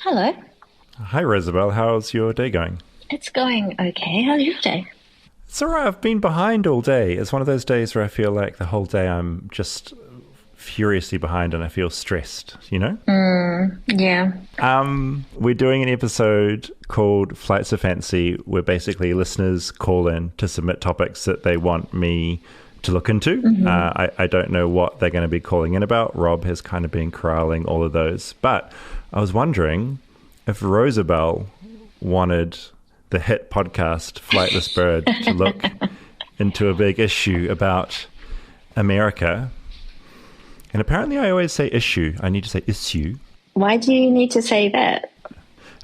Hello. Hi, Rosabelle. How's your day going? It's going okay. How's your day? It's all right. I've been behind all day. It's one of those days where I feel like the whole day I'm just furiously behind and I feel stressed, you know? Yeah. We're doing an episode called Flights of Fancy where basically listeners call in to submit topics that they want me to look into. I don't know what they're going to be calling in about. Rob has kind of been corralling all of those. But I was wondering if Rosabelle wanted the hit podcast Flightless Bird to look into a big issue about America. And apparently I always say issue. I need to say issue. Why do you need to say that?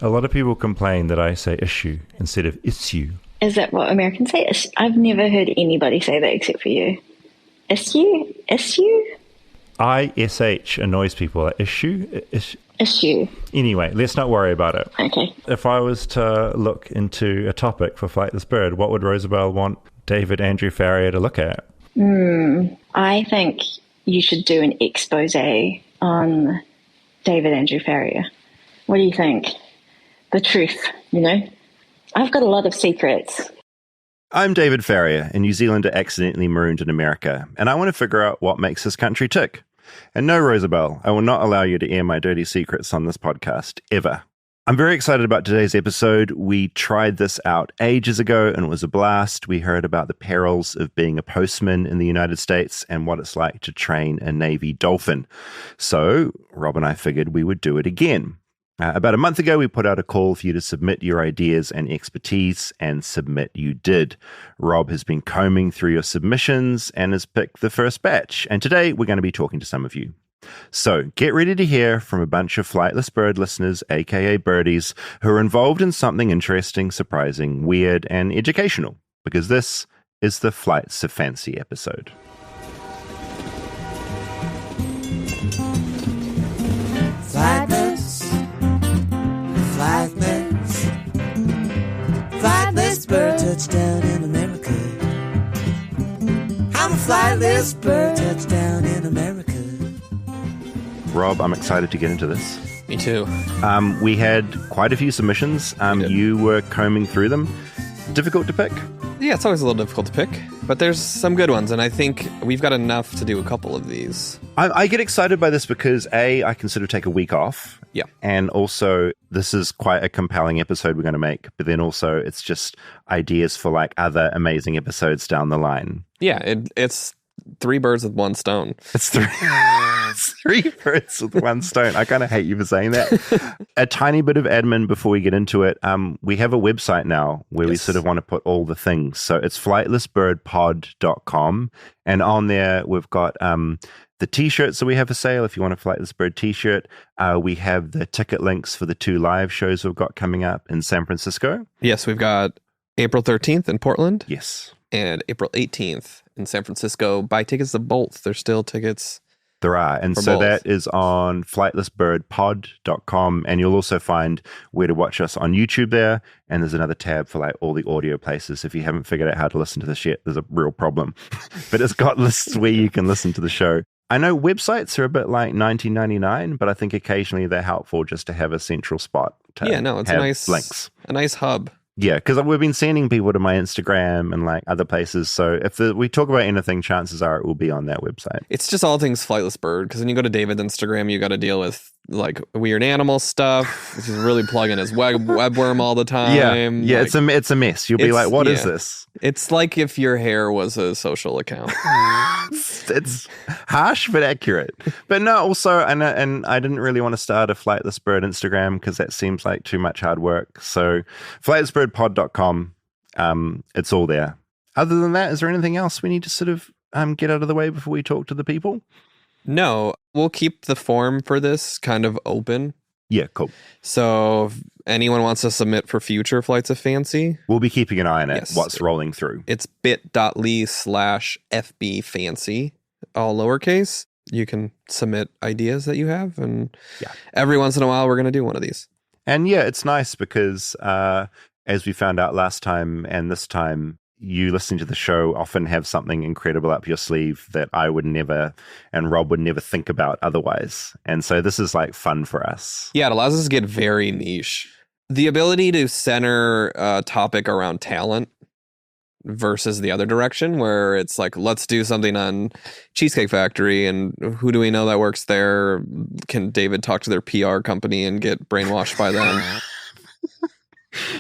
A lot of people complain that I say issue instead of issue. Is that what Americans say? I've never heard anybody say that except for you. Issue? Issue? ISH annoys people. Issue? Issue. Anyway, let's not worry about it. Okay. If I was to look into a topic for Flightless Bird, what would Rosabelle want David Andrew Farrier to look at? I think you should do an expose on David Andrew Farrier. What do you think? The truth, you know? I've got a lot of secrets. I'm David Farrier, a New Zealander accidentally marooned in America, and I want to figure out what makes this country tick. And no, Rosabelle, I will not allow you to air my dirty secrets on this podcast, ever. I'm very excited about today's episode. We tried this out ages ago, and it was a blast. We heard about the perils of being a postman in the United States and what it's like to train a Navy dolphin. So Rob and I figured we would do it again. About a month ago, we put out a call for you to submit your ideas and expertise, and submit you did. Rob has been combing through your submissions and has picked the first batch, and today we're going to be talking to some of you. So get ready to hear from a bunch of Flightless Bird listeners, aka Birdies, who are involved in something interesting, surprising, weird, and educational, because this is the Flights of Fancy episode. Flightless bird, touchdown in America. I'm a flightless bird, touchdown in America. Rob, I'm excited to get into this. Me too. We had quite a few submissions. You were combing through them. Difficult to pick? Yeah, it's always a little difficult to pick, but there's some good ones, and I think we've got enough to do a couple of these. I get excited by this because, A, I can sort of take a week off. Yeah. And also, this is quite a compelling episode we're going to make, but then also it's just ideas for like other amazing episodes down the line. Yeah, it's three birds with one stone. It's three birds with one stone. I kind of hate you for saying that. A tiny bit of admin before we get into it. We have a website now where we sort of want to put all the things. So it's flightlessbirdpod.com. And on there, we've got the t-shirts that we have for sale. If you want a Flightless Bird t-shirt, we have the ticket links for the 2 live shows we've got coming up in San Francisco. Yes, we've got April 13th in Portland. Yes. And April 18th in San Francisco. Buy tickets to both. There's still tickets. There are. And so both. that is on flightlessbirdpod.com. And you'll also find where to watch us on YouTube there. And there's another tab for like all the audio places. If you haven't figured out how to listen to this yet, there's a real problem. But it's got lists where you can listen to the show. I know websites are a bit like $19.99, but I think occasionally they're helpful just to have a central spot to it's have a links. nice hub. Yeah, because we've been sending people to my Instagram and like other places. So if we talk about anything, chances are it will be on that website. It's just all things Flightless Bird, because when you go to David's Instagram, you got to deal with like weird animal stuff. He's really plugging his webworm all the time. Yeah, like, it's a mess. You'll be like, what is this? It's like if your hair was a social account. it's harsh but accurate. But no, also, and I didn't really want to start a Flightless Bird Instagram because that seems like too much hard work. So flightlessbirdpod.com, it's all there. Other than that, is there anything else we need to sort of get out of the way before we talk to the people? No, we'll keep the form for this kind of open. Yeah, cool. So if anyone wants to submit for future Flights of Fancy, we'll be keeping an eye on it, Yes. what's rolling through. It's bit.ly/FBFancy, all lowercase. You can submit ideas that you have, and every once in a while we're going to do one of these. And yeah, it's nice because as we found out last time and this time, you listening to the show often have something incredible up your sleeve that I would never and Rob would never think about otherwise. And so this is like fun for us. Yeah, it allows us to get very niche. The ability to center a topic around talent versus the other direction where it's like, let's do something on Cheesecake Factory and who do we know that works there? Can David talk to their PR company and get brainwashed by them?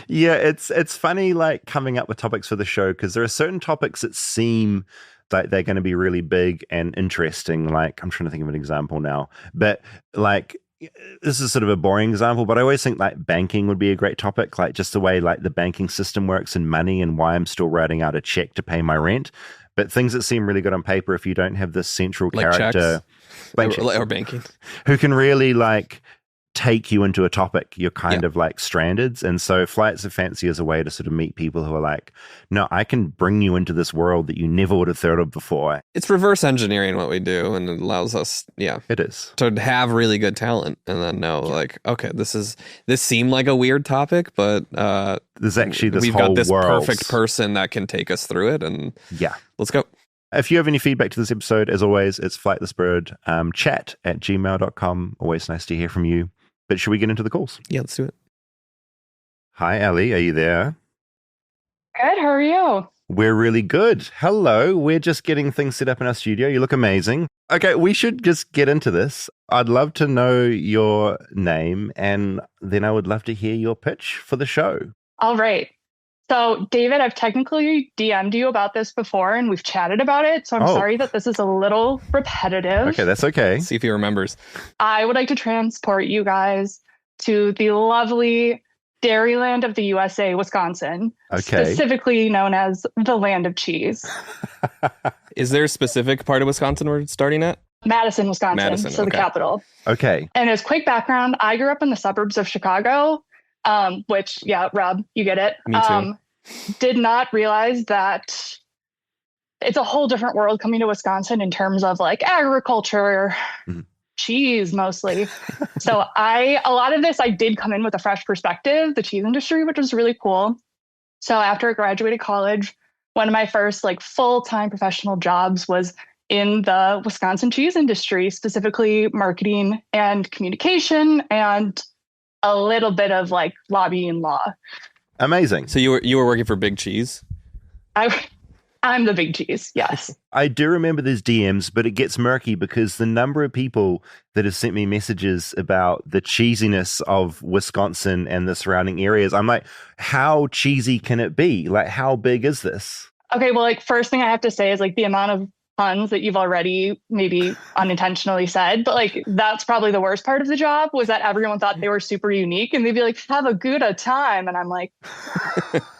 Yeah, it's funny like coming up with topics for the show because there are certain topics that seem like they're going to be really big and interesting. Like I'm trying to think of an example now, but like this is sort of a boring example, but I always think like banking would be a great topic, like just the way like the banking system works and money and why I'm still writing out a check to pay my rent. But things that seem really good on paper if you don't have this central Like character, or banking, who can really like take you into a topic, you're kind of like stranded. And so Flights of Fancy is a way to sort of meet people who are like, no, I can bring you into this world that you never would have thought of before. It's reverse engineering what we do, and it allows us, It is. to have really good talent and then know like, okay, this seemed like a weird topic, but there's actually this we've whole got this world. perfect person that can take us through it, and let's go. If you have any feedback to this episode, as always, it's flightlessbird chat@gmail.com. Always nice to hear from you. But should we get into the calls? Yeah, let's do it. Hi, Ellie. Are you there? Good. How are you? We're really good. Hello. We're just getting things set up in our studio. You look amazing. Okay, we should just get into this. I'd love to know your name, and then I would love to hear your pitch for the show. All right. So, David, I've technically DM'd you about this before, and we've chatted about it. So I'm sorry that this is a little repetitive. Okay, that's okay. See if he remembers. I would like to transport you guys to the lovely Dairyland of the USA, Wisconsin, specifically known as the land of cheese. Is there a specific part of Wisconsin we're starting at? Madison, Wisconsin, so the capital. Okay. And as quick background, I grew up in the suburbs of Chicago, which, Rob, you get it. Me too. Did not realize that it's a whole different world coming to Wisconsin in terms of like agriculture, cheese mostly. So a lot of this, I did come in with a fresh perspective, the cheese industry, which was really cool. So after I graduated college, one of my first like full-time professional jobs was in the Wisconsin cheese industry, specifically marketing and communication and a little bit of like lobbying law. Amazing. So you were working for Big Cheese? I'm the Big Cheese, yes. I do remember these DMs, but it gets murky because the number of people that have sent me messages about the cheesiness of Wisconsin and the surrounding areas, I'm like, how cheesy can it be? Like, how big is this? Okay, well, like, first thing I have to say is like the amount of puns that you've already maybe unintentionally said, but like that's probably the worst part of the job was that everyone thought they were super unique and they'd be like, have a good time. And I'm like,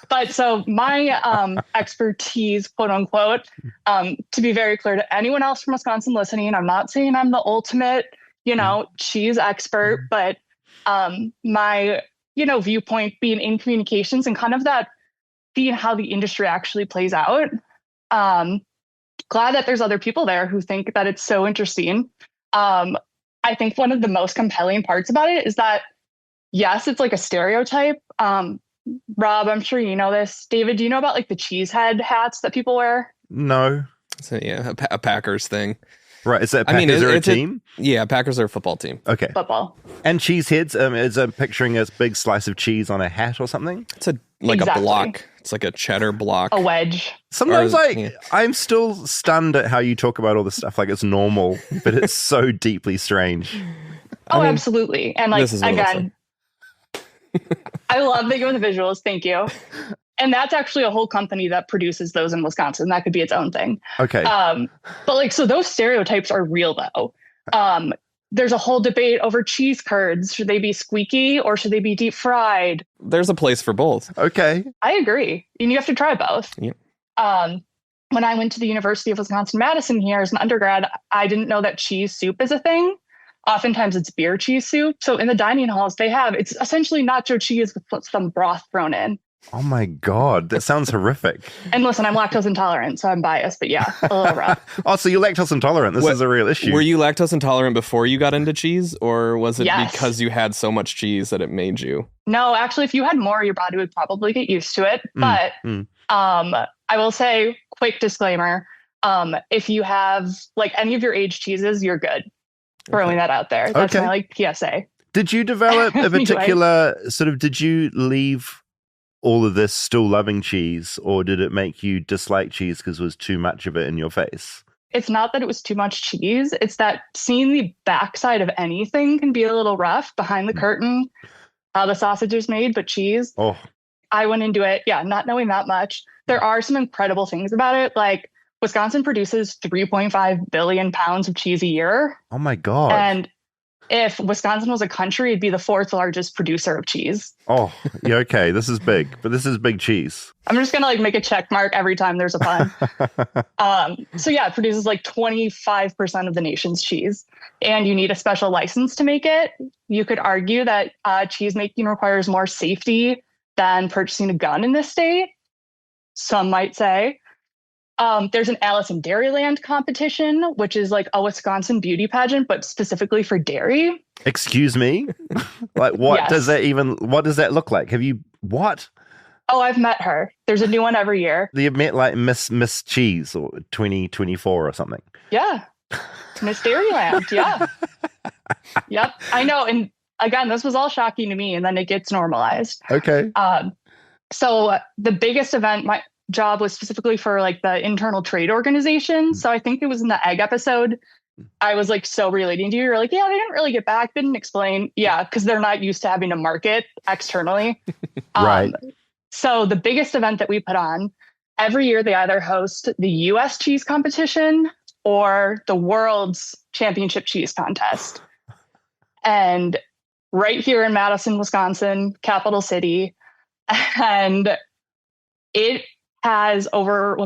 but so my expertise, quote unquote, to be very clear to anyone else from Wisconsin listening, I'm not saying I'm the ultimate, cheese expert, but my, viewpoint being in communications and kind of that being how the industry actually plays out. Glad that there's other people there who think that it's so interesting. I think one of the most compelling parts about it is that, yes, it's like a stereotype. Rob, I'm sure you know this. David, do you know about like the cheese head hats that people wear? No. So a Packers thing. Right. Is that Packers are a team? Packers are a football team. Okay. Football. And cheese heads, is picturing a big slice of cheese on a hat or something? It's a block. It's like a cheddar block. A wedge. Sometimes I'm still stunned at how you talk about all this stuff like it's normal, but it's so deeply strange. Absolutely. And like, again, I love that you're the visuals. Thank you. And that's actually a whole company that produces those in Wisconsin. That could be its own thing. Okay. But like, so those stereotypes are real though. There's a whole debate over cheese curds. Should they be squeaky or should they be deep fried? There's a place for both. Okay. I agree. And you have to try both. Yep. When I went to the University of Wisconsin-Madison here as an undergrad, I didn't know that cheese soup is a thing. Oftentimes it's beer cheese soup. So in the dining halls it's essentially nacho cheese with some broth thrown in. Oh my God, that sounds horrific. And listen, I'm lactose intolerant, so I'm biased, but yeah, a little rough. Oh, so you're lactose intolerant. This is a real issue. Were you lactose intolerant before you got into cheese, or was it Yes. because you had so much cheese that it made you? No, actually, if you had more, your body would probably get used to it. But I will say, quick disclaimer, if you have like any of your aged cheeses, you're good. Throwing that out there. That's my like PSA. Did you develop a particular did you leave all of this still loving cheese, or did it make you dislike cheese because it was too much of it in your face? It's not that it was too much cheese. It's that seeing the backside of anything can be a little rough behind the curtain. How the sausage is made, but cheese. Oh, I went into it, not knowing that much. There are some incredible things about it. Like Wisconsin produces 3.5 billion pounds of cheese a year. Oh my God. And if Wisconsin was a country, it'd be the 4th largest producer of cheese. Oh, yeah, okay. This is big, but this is big cheese. I'm just going to like make a check mark every time there's a pun. So yeah, it produces like 25% of the nation's cheese, and you need a special license to make it. You could argue that cheese making requires more safety than purchasing a gun in this state. Some might say. There's an Alice in Dairyland competition, which is like a Wisconsin beauty pageant, but specifically for dairy. Excuse me? Like, what Yes. does that look like? What? Oh, I've met her. There's a new one every year. You've met like Miss Cheese or 2024 or something. Yeah. Miss Dairyland. Yeah. Yep. I know. And again, this was all shocking to me, and then it gets normalized. Okay. So the biggest event, my job was specifically for like the internal trade organization. So I think it was in the egg episode. I was like so relating to you. You're like, yeah, they didn't really get back, didn't explain. Yeah, because they're not used to having to market externally. Right. So the biggest event that we put on, every year they either host the US cheese competition or the world's championship cheese contest. And right here in Madison, Wisconsin, capital city. And it has over,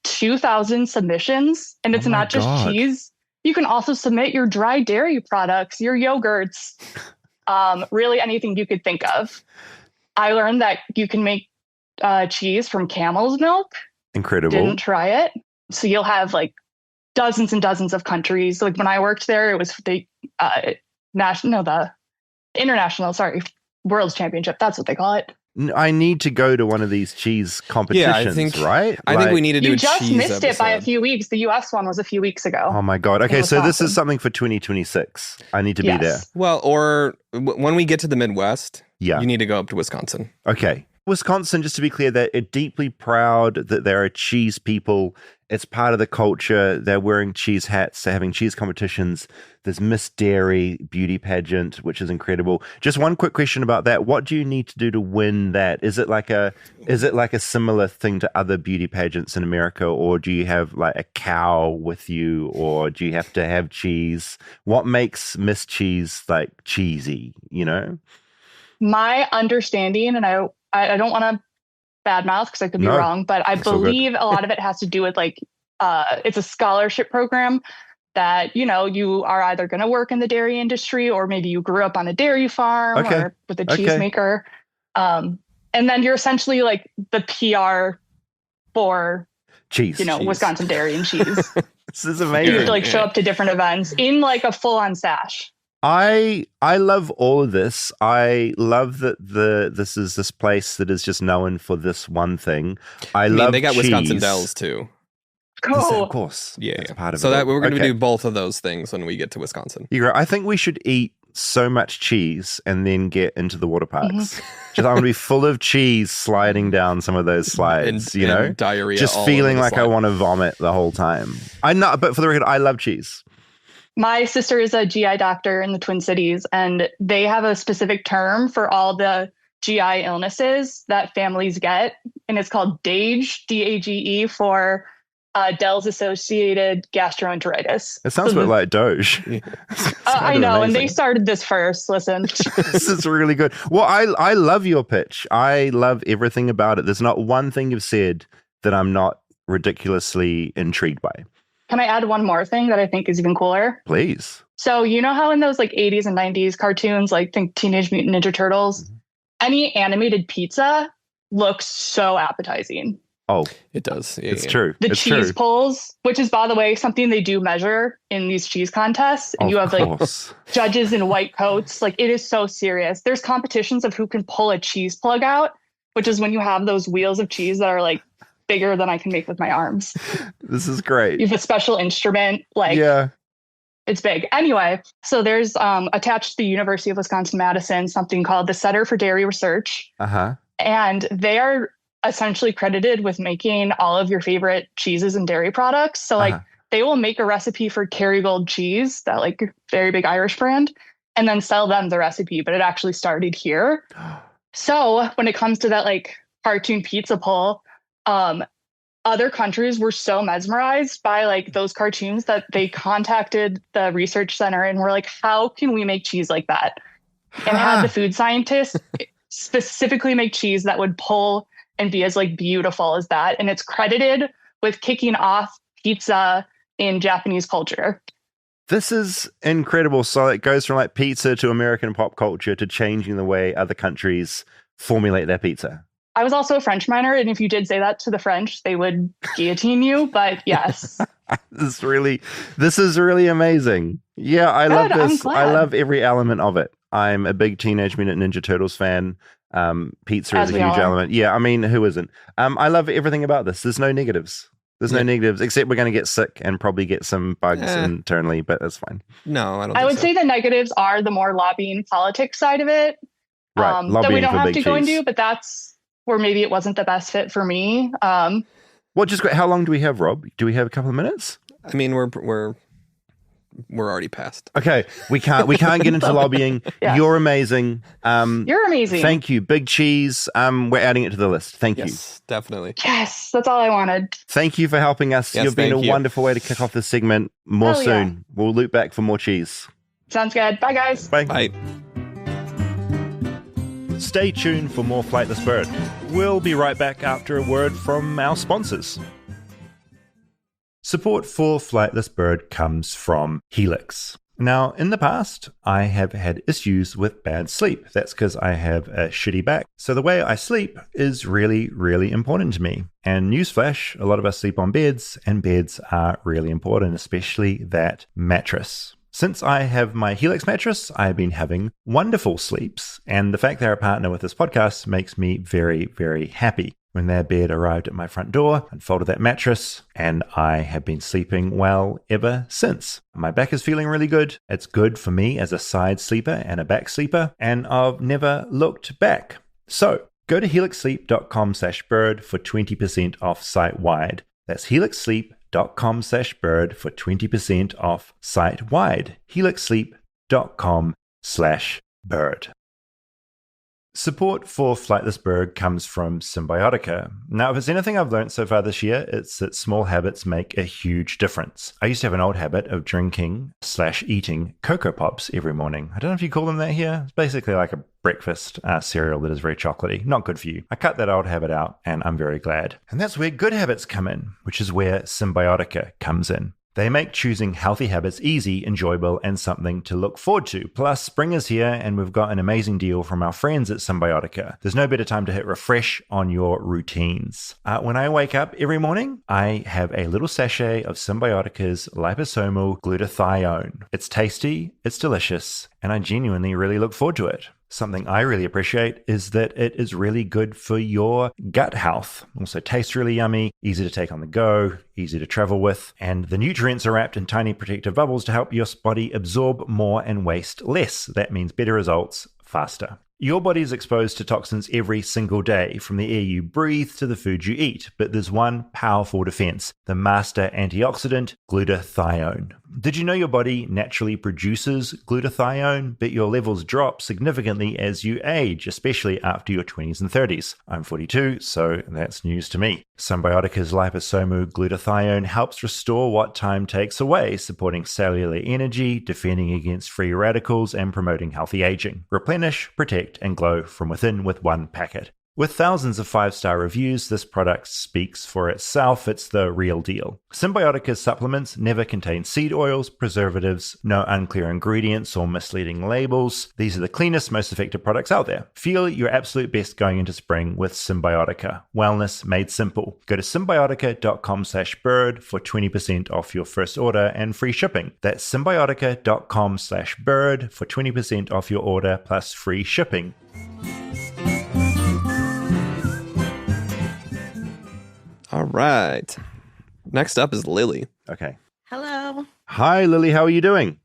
2,000 submissions. And it's not just cheese. You can also submit your dry dairy products, your yogurts, really anything you could think of. I learned that you can make cheese from camel's milk. Incredible. Didn't try it. So you'll have like dozens and dozens of countries. Like when I worked there, it was the World's Championship. That's what they call it. I need to go to one of these cheese competitions, right? I think we need to do a cheese You just missed episode. it by a few weeks. The US one was a few weeks ago. Oh my God. Okay, so this is something for 2026. I need to be there. Well, or when we get to the Midwest, Yeah. you need to go up to Wisconsin. Okay. Wisconsin, just to be clear, they're deeply proud that they're a cheese people. It's part of the culture. They're wearing cheese hats. They're having cheese competitions. There's Miss Dairy beauty pageant, which is incredible. Just one quick question about that. What do you need to do to win that? Is it like a similar thing to other beauty pageants in America, or do you have like a cow with you, or do you have to have cheese? What makes Miss Cheese like cheesy, you know? My understanding, and I don't want to badmouth because I could be wrong, but I believe a lot of it has to do with like it's a scholarship program that, you know, you are either going to work in the dairy industry, or maybe you grew up on a dairy farm or with a cheesemaker. And then you're essentially like the PR for cheese, Wisconsin dairy and cheese. This is amazing. You have to like show up to different events in like a full-on sash. I love all of this. I love that this is this place that is just known for this one thing. I love they got cheese. Wisconsin Dells too. Cool. Of course. Yeah. That's part of so it. that we're going to do both of those things when we get to Wisconsin. I think we should eat so much cheese and then get into the water parks. Just I'm going to be full of cheese sliding down some of those slides, and diarrhea. Just all feeling over the like slide. I want to vomit the whole time. But for the record, I love cheese. My sister is a GI doctor in the Twin Cities, and they have a specific term for all the GI illnesses that families get, and it's called DAGE, D-A-G-E, for Dell's-associated gastroenteritis. It sounds a bit like Doge. I know, amazing. and they started this first. Listen. This is really good. Well, I love your pitch. I love everything about it. There's not one thing you've said that I'm not ridiculously intrigued by. Can I add one more thing that I think is even cooler? Please. So you know how in those like 80s and 90s cartoons, like think Teenage Mutant Ninja Turtles, any animated pizza looks so appetizing. Oh, it does. Yeah, it's true. The it's cheese true. pulls, which is, by the way, something they do measure in these cheese contests. And you have like judges in white coats. Like it is so serious. There's competitions of who can pull a cheese plug out, which is when you have those wheels of cheese that are like bigger than I can make with my arms. This is great. You have a special instrument, like Yeah. it's big. Anyway, so there's attached to the University of Wisconsin-Madison something called the Center for Dairy Research. Uh-huh. And they are essentially credited with making all of your favorite cheeses and dairy products. So like they will make a recipe for Kerrygold cheese, that like very big Irish brand, and then sell them the recipe, but it actually started here. So when it comes to that like cartoon pizza pull, other countries were so mesmerized by like those cartoons that they contacted the research center and were like, how can we make cheese like that? And had the food scientists specifically make cheese that would pull and be as like beautiful as that. And it's credited with kicking off pizza in Japanese culture. This is incredible. So it goes from like pizza to American pop culture to changing the way other countries formulate their pizza. I was also a French minor, and if you did say that to the French, they would guillotine you. But yes. This is really amazing. Yeah, I love Good, I'm this. glad. I love every element of it. I'm a big Teenage Mutant Ninja Turtles fan. Pizza As is a we huge all are. element. Yeah, I mean, who isn't? I love everything about this. There's no negatives. There's no negatives, except we're going to get sick and probably get some bugs internally, but that's fine. No, I don't I think would so. say the negatives are the more lobbying politics side of it. Right, That lobbying we don't for have big to go cheese. into, but that's where maybe it wasn't the best fit for me. Well, just great. How long do we have, Rob? Do we have a couple of minutes? I mean, we're already past. Okay, we can't get into lobbying. Yeah. You're amazing. You're amazing. Thank you, Big Cheese. We're adding it to the list. Thank you. Yes, definitely. Yes, that's all I wanted. Thank you for helping us. Yes, You've been a thank you. wonderful way to kick off this segment. More Hell yeah. soon. We'll loop back for more cheese. Sounds good. Bye, guys. Bye. Bye. Stay tuned for more Flightless Bird. We'll be right back after a word from our sponsors. Support for Flightless Bird comes from Helix. Now, in the past, I have had issues with bad sleep. That's because I have a shitty back. So the way I sleep is really, really important to me. And newsflash, a lot of us sleep on beds, and beds are really important, especially that mattress. Since I have my Helix mattress, I've been having wonderful sleeps. And the fact they're a partner with this podcast makes me very, very happy. When their bed arrived at my front door, I unfolded that mattress, and I have been sleeping well ever since. My back is feeling really good. It's good for me as a side sleeper and a back sleeper, and I've never looked back. So go to helixsleep.com/bird for 20% off site-wide. That's helixsleep.com/bird for 20% off site-wide. helixsleep.com/bird. Support for Flightless Bird comes from Symbiotica. Now, if there's anything I've learned so far this year, it's that small habits make a huge difference. I used to have an old habit of drinking/eating Cocoa Pops every morning. I don't know if you call them that here. It's basically like a breakfast cereal that is very chocolatey. Not good for you. I cut that old habit out, and I'm very glad. And that's where good habits come in, which is where Symbiotica comes in. They make choosing healthy habits easy, enjoyable, and something to look forward to. Plus, spring is here, and we've got an amazing deal from our friends at Symbiotica. There's no better time to hit refresh on your routines. When I wake up every morning, I have a little sachet of Symbiotica's liposomal glutathione. It's tasty, it's delicious, and I genuinely really look forward to it. Something I really appreciate is that it is really good for your gut health. Also tastes really yummy, easy to take on the go, easy to travel with, and the nutrients are wrapped in tiny protective bubbles to help your body absorb more and waste less. That means better results faster. Your body is exposed to toxins every single day, from the air you breathe to the food you eat, but there's one powerful defense, the master antioxidant, glutathione. Did you know your body naturally produces glutathione, but your levels drop significantly as you age, especially after your 20s and 30s? I'm 42, so that's news to me. Symbiotica's liposomal glutathione helps restore what time takes away, supporting cellular energy, defending against free radicals, and promoting healthy aging. Replenish, protect, and glow from within with one packet. With thousands of 5-star reviews, this product speaks for itself. It's the real deal. Symbiotica's supplements never contain seed oils, preservatives, no unclear ingredients or misleading labels. These are the cleanest, most effective products out there. Feel your absolute best going into spring with Symbiotica. Wellness made simple. Go to symbiotica.com/bird for 20% off your first order and free shipping. That's symbiotica.com/bird for 20% off your order plus free shipping. All right. Next up is Lily. Okay. Hello. Hi, Lily. How are you doing?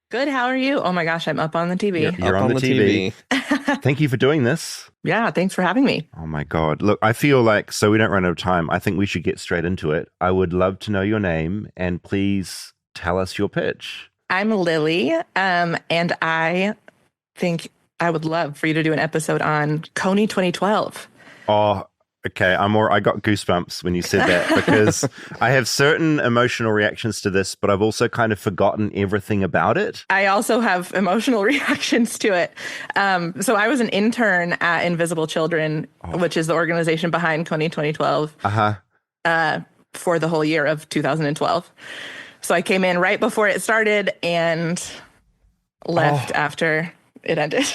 Good. How are you? Oh my gosh, I'm up on the TV. You're Up on the TV. TV. Thank you for doing this. Yeah, thanks for having me. Oh my God. Look, I feel like, so we don't run out of time, I think we should get straight into it. I would love to know your name and please tell us your pitch. I'm Lily, and I think I would love for you to do an episode on Kony 2012. Oh, okay. I got goosebumps when you said that because I have certain emotional reactions to this, but I've also kind of forgotten everything about it. I also have emotional reactions to it. So I was an intern at Invisible Children, which is the organization behind Kony 2012, for the whole year of 2012. So I came in right before it started and left after it ended.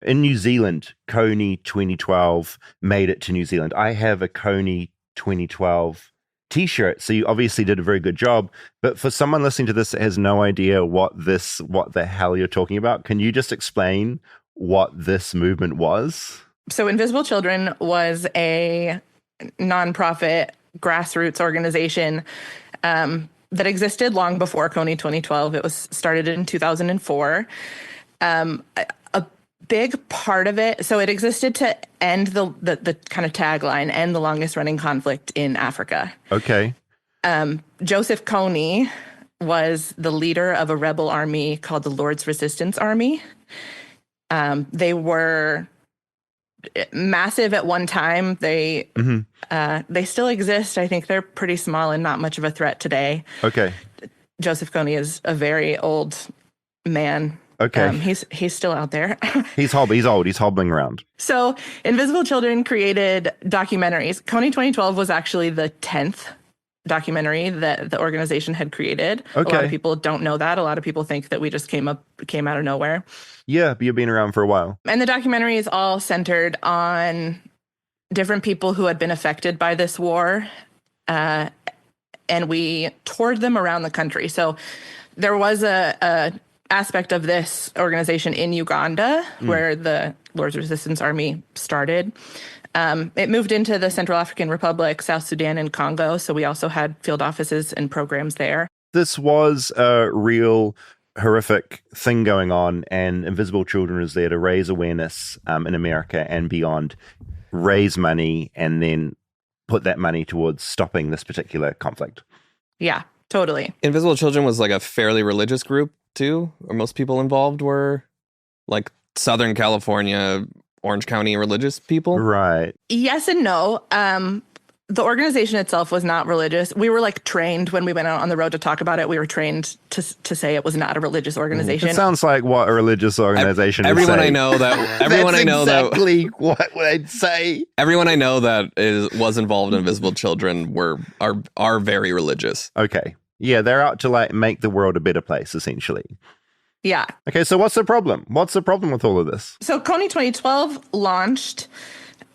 In New Zealand, Kony 2012 made it to New Zealand. I have a Kony 2012 t-shirt, so you obviously did a very good job. But for someone listening to this that has no idea what the hell you're talking about, can you just explain what this movement was? So Invisible Children was a nonprofit grassroots organization that existed long before Kony 2012. It was started in 2004. A big part of it, so it existed to end the kind of tagline, end the longest running conflict in Africa. Okay. Joseph Kony was the leader of a rebel army called the Lord's Resistance Army. They were massive at one time. They still exist. I think they're pretty small and not much of a threat today. Okay. Joseph Kony is a very old man. Okay. He's still out there. He's old. He's hobbling around. So Invisible Children created documentaries. Kony 2012 was actually the 10th documentary that the organization had created. Okay. A lot of people don't know that. A lot of people think that we just came out of nowhere. Yeah, but you've been around for a while. And the documentary is all centered on different people who had been affected by this war. And we toured them around the country. So there was a aspect of this organization in Uganda where the Lord's Resistance Army started. It moved into the Central African Republic, South Sudan, and Congo. So we also had field offices and programs there. This was a real horrific thing going on, and Invisible Children is there to raise awareness in America and beyond, raise money, and then put that money towards stopping this particular conflict. Yeah, totally. Invisible Children was like a fairly religious group too, or most people involved were like Southern California, Orange County religious people. Right. Yes and no. The organization itself was not religious. We were like trained when we went out on the road to talk about it. We were trained to say it was not a religious organization. It sounds like what a religious organization would everyone say. I know that everyone I know exactly what I'd say. Everyone I know that was involved in Invisible Children are very religious. Okay. Yeah, they're out to like make the world a better place, essentially. Yeah. Okay, so what's the problem? What's the problem with all of this? So Kony 2012 launched,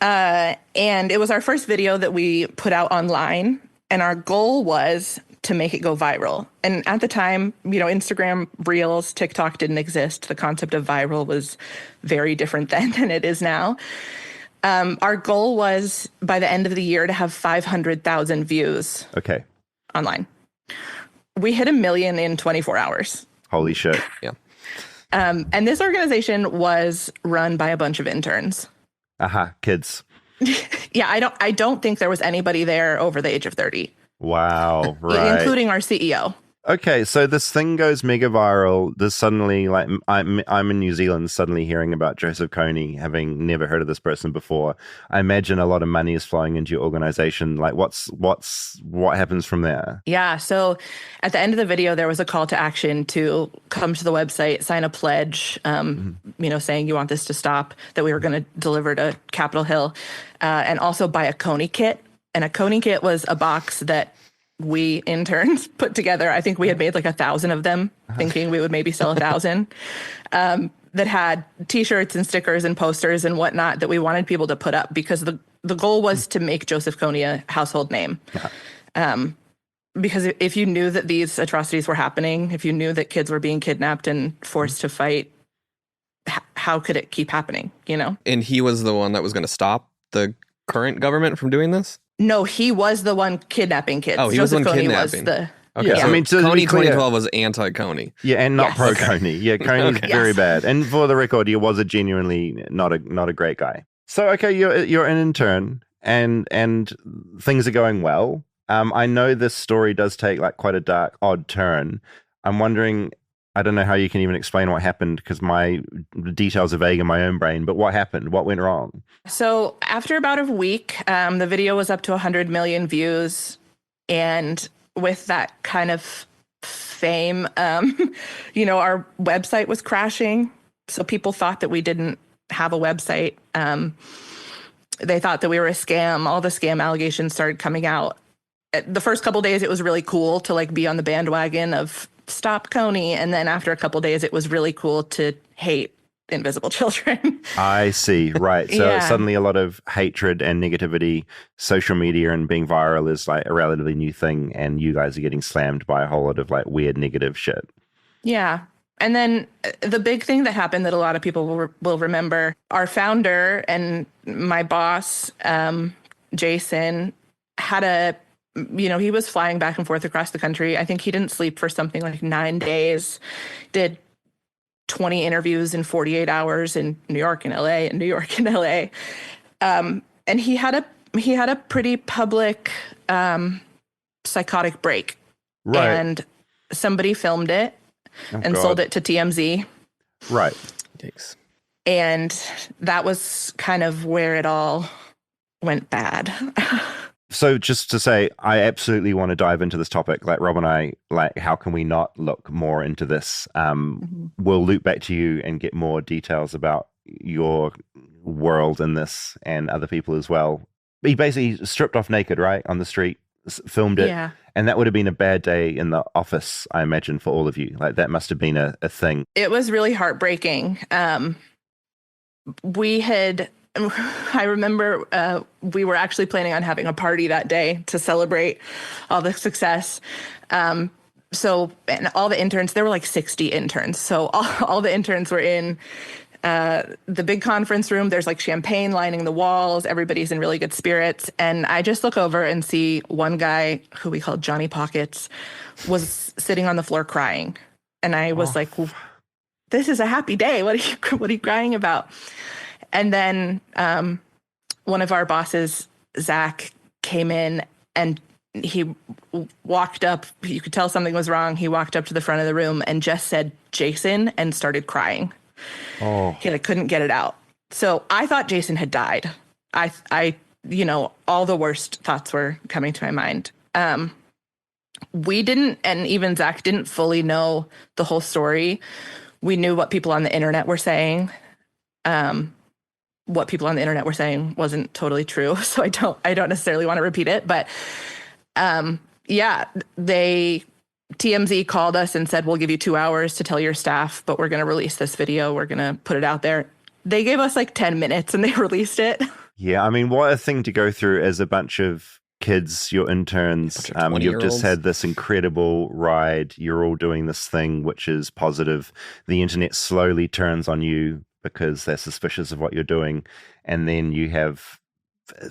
and it was our first video that we put out online. And our goal was to make it go viral. And at the time, Instagram Reels, TikTok didn't exist. The concept of viral was very different then than it is now. Our goal was by the end of the year to have 500,000 views. Okay. Online. We hit 1 million in 24 hours. Holy shit. Yeah. And this organization was run by a bunch of interns. Kids. Yeah, I don't think there was anybody there over the age of 30. Wow, right. Including our CEO. Okay, so this thing goes mega viral. There's suddenly, like, I'm in New Zealand, suddenly hearing about Joseph Kony, having never heard of this person before. I imagine a lot of money is flowing into your organization. Like, what happens from there? Yeah, so at the end of the video, there was a call to action to come to the website, sign a pledge, saying you want this to stop, that we were going to deliver to Capitol Hill, and also buy a Kony kit. And a Kony kit was a box that we interns put together. I think we had made like 1,000 of them, thinking we would maybe sell 1,000, that had T-shirts and stickers and posters and whatnot that we wanted people to put up because the goal was to make Joseph Kony a household name. Because if you knew that these atrocities were happening, if you knew that kids were being kidnapped and forced to fight, how could it keep happening, And he was the one that was going to stop the current government from doing this? No, he was the one kidnapping kids. Oh, he was the one Kony kidnapping. Was Yeah, so I mean, so to be Kony clear- 2012 was anti-Kony. Yeah, and not Yes. pro Okay. Kony. Yeah, Kony's Okay. very Yes. bad. And for the record, he was a genuinely not a great guy. So okay, you're an intern, and things are going well. I know this story does take like quite a dark, odd turn. I'm wondering. I don't know how you can even explain what happened because my details are vague in my own brain. But what happened? What went wrong? So after about a week, the video was up to 100 million views. And with that kind of fame, our website was crashing. So people thought that we didn't have a website. They thought that we were a scam. All the scam allegations started coming out. The first couple days, it was really cool to like be on the bandwagon of stop Kony. And then after a couple days, it was really cool to hate invisible children. I see. Right. So Yeah. suddenly a lot of hatred and negativity, social media and being viral is like a relatively new thing. And you guys are getting slammed by a whole lot of like weird negative shit. Yeah. And then the big thing that happened that a lot of people will remember, our founder and my boss, Jason, had he was flying back and forth across the country. I think he didn't sleep for something like 9 days, did 20 interviews in 48 hours in New York and LA and New York and LA. And he had a pretty public psychotic break. Right. And somebody filmed it and sold it to TMZ. Right. Yikes. And that was kind of where it all went bad. So just to say, I absolutely want to dive into this topic. Like Rob and I, like, how can we not look more into this? We'll loop back to you and get more details about your world in this and other people as well. He basically stripped off naked, right, on the street, filmed it. Yeah. And that would have been a bad day in the office, I imagine, for all of you. Like that must have been a thing. It was really heartbreaking. I remember we were actually planning on having a party that day to celebrate all the success. And all the interns, there were like 60 interns. So all the interns were in the big conference room. There's like champagne lining the walls. Everybody's in really good spirits. And I just look over and see one guy who we called Johnny Pockets was sitting on the floor crying. And I was like, well, this is a happy day. What are you crying about? And then one of our bosses, Zach, came in and he walked up. You could tell something was wrong. He walked up to the front of the room and just said, Jason, and started crying. Oh, He couldn't get it out. So I thought Jason had died. I all the worst thoughts were coming to my mind. We didn't, and even Zach didn't fully know the whole story. We knew what people on the internet were saying. What people on the internet were saying wasn't totally true. So I don't necessarily want to repeat it, but TMZ called us and said, we'll give you 2 hours to tell your staff, but we're going to release this video. We're going to put it out there. They gave us like 10 minutes and they released it. yeah. I mean, what a thing to go through as a bunch of kids, your interns. You've just had this incredible ride. You're all doing this thing, which is positive. The internet slowly turns on you because they're suspicious of what you're doing. And then you have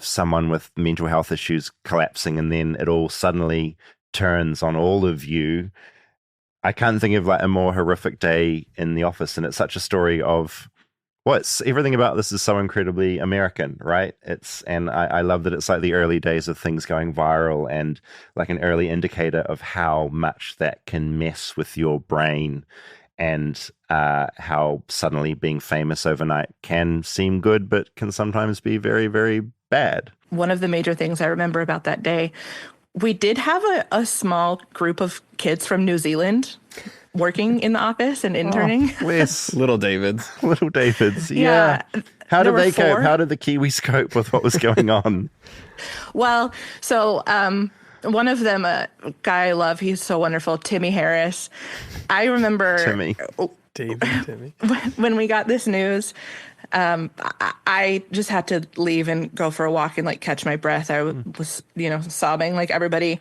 someone with mental health issues collapsing, and then it all suddenly turns on all of you. I can't think of like a more horrific day in the office. And it's such a story of everything about this is so incredibly American, right? And I love that it's like the early days of things going viral and like an early indicator of how much that can mess with your brain. And how suddenly being famous overnight can seem good, but can sometimes be very, very bad. One of the major things I remember about that day, we did have a small group of kids from New Zealand working in the office and interning. Bless. Little Davids. Little Davids. Yeah. How did they cope? 4. How did the Kiwis cope with what was going on? Well, so one of them, a guy I love, he's so wonderful, Timmy Harris. I remember Timmy. Timmy. when we got this news, I just had to leave and go for a walk and like catch my breath. I was, sobbing like everybody.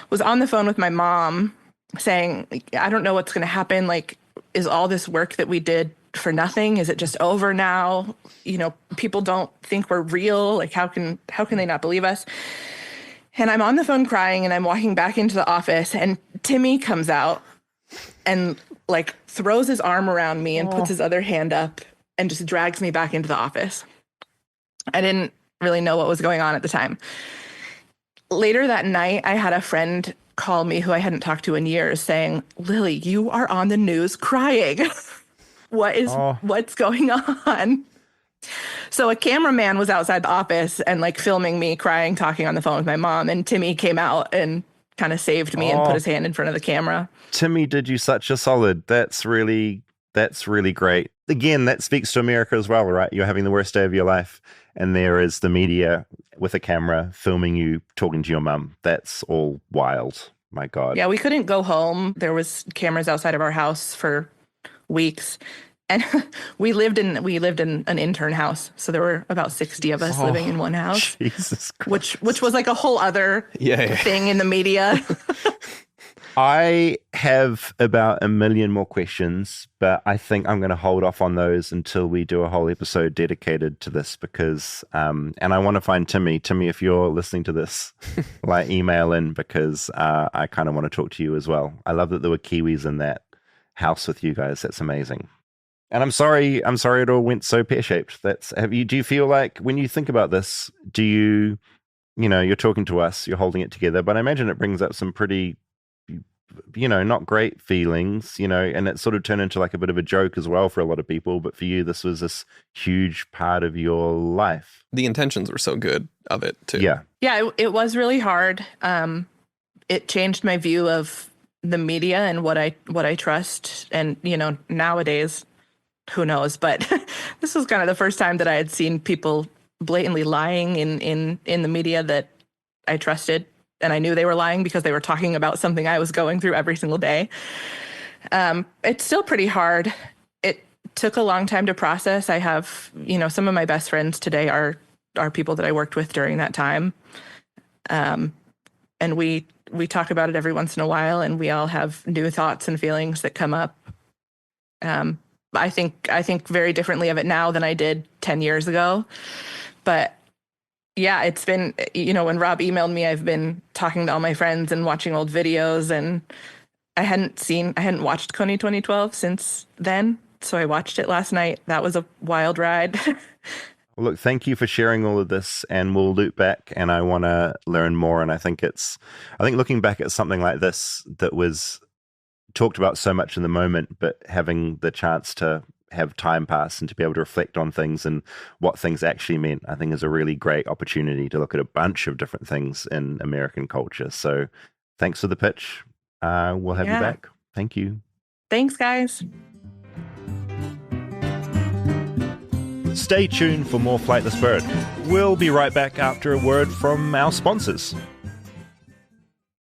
Was on the phone with my mom saying, I don't know what's going to happen. Like, is all this work that we did for nothing? Is it just over now? People don't think we're real. Like, how can they not believe us? And I'm on the phone crying, and I'm walking back into the office, and Timmy comes out and like throws his arm around me and puts his other hand up and just drags me back into the office. I didn't really know what was going on at the time. Later that night, I had a friend call me who I hadn't talked to in years saying, Lily, you are on the news crying. What's going on? So a cameraman was outside the office and like filming me crying, talking on the phone with my mom. And Timmy came out and kind of saved me and put his hand in front of the camera. Timmy did you such a solid. That's really great. Again, that speaks to America as well, right? You're having the worst day of your life, and there is the media with a camera filming you talking to your mum. That's all wild. My God. Yeah, we couldn't go home. There was cameras outside of our house for weeks. And we lived in an intern house. So there were about 60 of us living in one house. Jesus Christ. Which was like a whole other thing in the media. I have about a million more questions, but I think I'm going to hold off on those until we do a whole episode dedicated to this because, and I want to find Timmy. Timmy, if you're listening to this, like email in because I kind of want to talk to you as well. I love that there were Kiwis in that house with you guys. That's amazing. And I'm sorry it all went so pear-shaped. Do you feel like when you think about this, do you you're talking to us, you're holding it together, but I imagine it brings up some pretty not great feelings, and it sort of turned into like a bit of a joke as well for a lot of people. But for you, this was this huge part of your life. The intentions were so good of it too. Yeah, it was really hard. It changed my view of the media and what I trust. And, nowadays, who knows? But this was kind of the first time that I had seen people blatantly lying in the media that I trusted. And I knew they were lying because they were talking about something I was going through every single day. It's still pretty hard. It took a long time to process. I have, some of my best friends today are people that I worked with during that time. And we talk about it every once in a while, and we all have new thoughts and feelings that come up. I think very differently of it now than I did 10 years ago. But yeah, it's been, when Rob emailed me, I've been talking to all my friends and watching old videos, and I hadn't watched Kony 2012 since then. So I watched it last night. That was a wild ride. Well, look, thank you for sharing all of this, and we'll loop back, and I want to learn more. And I think looking back at something like this that was talked about so much in the moment, but having the chance to have time pass and to be able to reflect on things and what things actually meant, I think is a really great opportunity to look at a bunch of different things in American culture. So thanks for the pitch. We'll have you back. Thank you. Thanks, guys. Stay tuned for more Flightless Bird. We'll be right back after a word from our sponsors.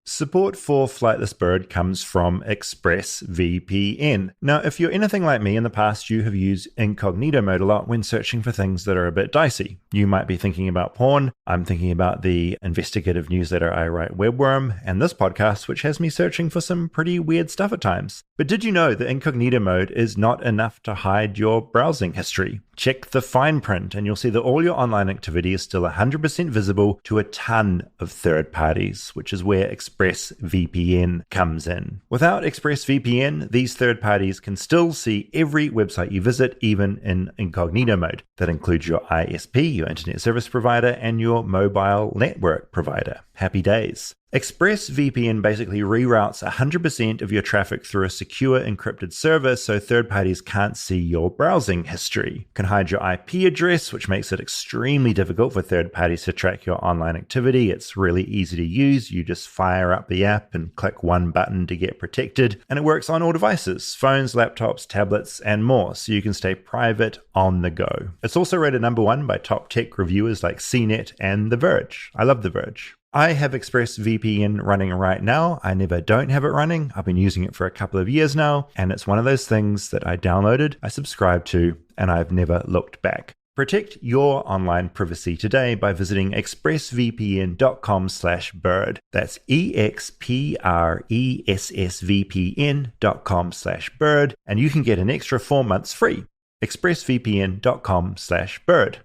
Support for Flightless Bird comes from ExpressVPN. Now, if you're anything like me in the past, you have used incognito mode a lot when searching for things that are a bit dicey. You might be thinking about porn. I'm thinking about the investigative newsletter I write, Webworm, and this podcast, which has me searching for some pretty weird stuff at times. But did you know that incognito mode is not enough to hide your browsing history? Check the fine print and you'll see that all your online activity is still 100% visible to a ton of third parties, which is where ExpressVPN comes in. Without ExpressVPN, these third parties can still see every website you visit, even in incognito mode. That includes your ISP, your internet service provider, and your mobile network provider. Happy days. ExpressVPN basically reroutes 100% of your traffic through a secure encrypted server so third parties can't see your browsing history. You can hide your IP address, which makes it extremely difficult for third parties to track your online activity. It's really easy to use. You just fire up the app and click one button to get protected. And it works on all devices, phones, laptops, tablets, and more, so you can stay private on the go. It's also rated #1 by top tech reviewers like CNET and The Verge. I love The Verge. I have ExpressVPN running right now. I never don't have it running. I've been using it for a couple of years now, and it's one of those things that I downloaded, I subscribed to, and I've never looked back. Protect your online privacy today by visiting expressvpn.com/bird. That's expressvpn.com/bird, and you can get an extra 4 months free. expressvpn.com/bird.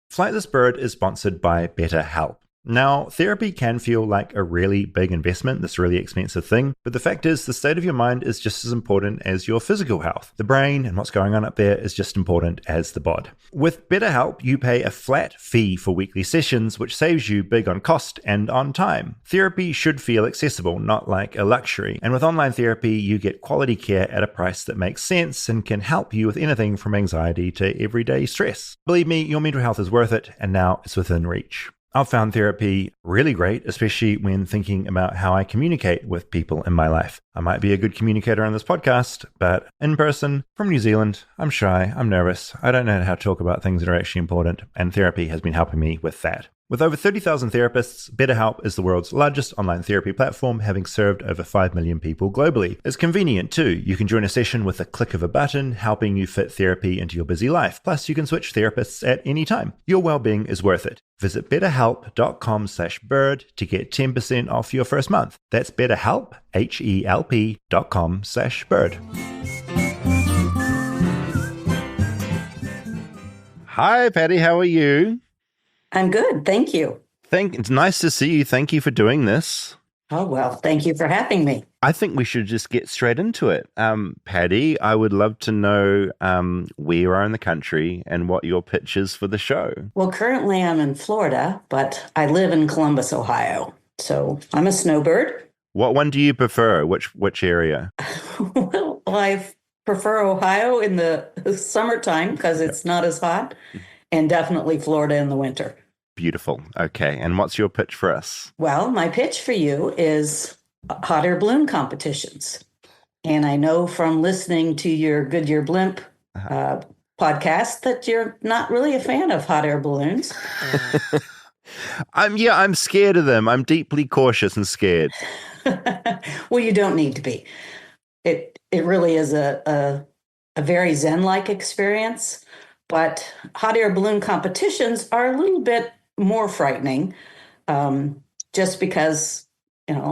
Flightless Bird is sponsored by BetterHelp. Now, therapy can feel like a really big investment, this really expensive thing, but the fact is the state of your mind is just as important as your physical health. The brain and what's going on up there is just important as the bod. With BetterHelp, you pay a flat fee for weekly sessions, which saves you big on cost and on time. Therapy should feel accessible, not like a luxury. And with online therapy, you get quality care at a price that makes sense and can help you with anything from anxiety to everyday stress. Believe me, your mental health is worth it, and now it's within reach. I've found therapy really great, especially when thinking about how I communicate with people in my life. I might be a good communicator on this podcast, but in person, from New Zealand, I'm shy, I'm nervous, I don't know how to talk about things that are actually important, and therapy has been helping me with that. With over 30,000 therapists, BetterHelp is the world's largest online therapy platform, having served over 5 million people globally. It's convenient too. You can join a session with a click of a button, helping you fit therapy into your busy life. Plus, you can switch therapists at any time. Your well-being is worth it. Visit betterhelp.com/bird to get 10% off your first month. That's BetterHelp, HELP.com/bird. Hi, Patty. How are you? I'm good. Thank you. It's nice to see you. Thank you for doing this. Oh, well, thank you for having me. I think we should just get straight into it. Patty, I would love to know where you are in the country and what your pitch is for the show. Well, currently I'm in Florida, but I live in Columbus, Ohio. So I'm a snowbird. What one do you prefer? Which area? Well, I prefer Ohio in the summertime because it's not as hot, and definitely Florida in the winter. Beautiful. Okay. And what's your pitch for us? Well, my pitch for you is hot air balloon competitions. And I know from listening to your Goodyear Blimp podcast that you're not really a fan of hot air balloons. I'm scared of them. I'm deeply cautious and scared. Well, you don't need to be. It really is a very Zen-like experience. But hot air balloon competitions are a little bit more frightening, just because,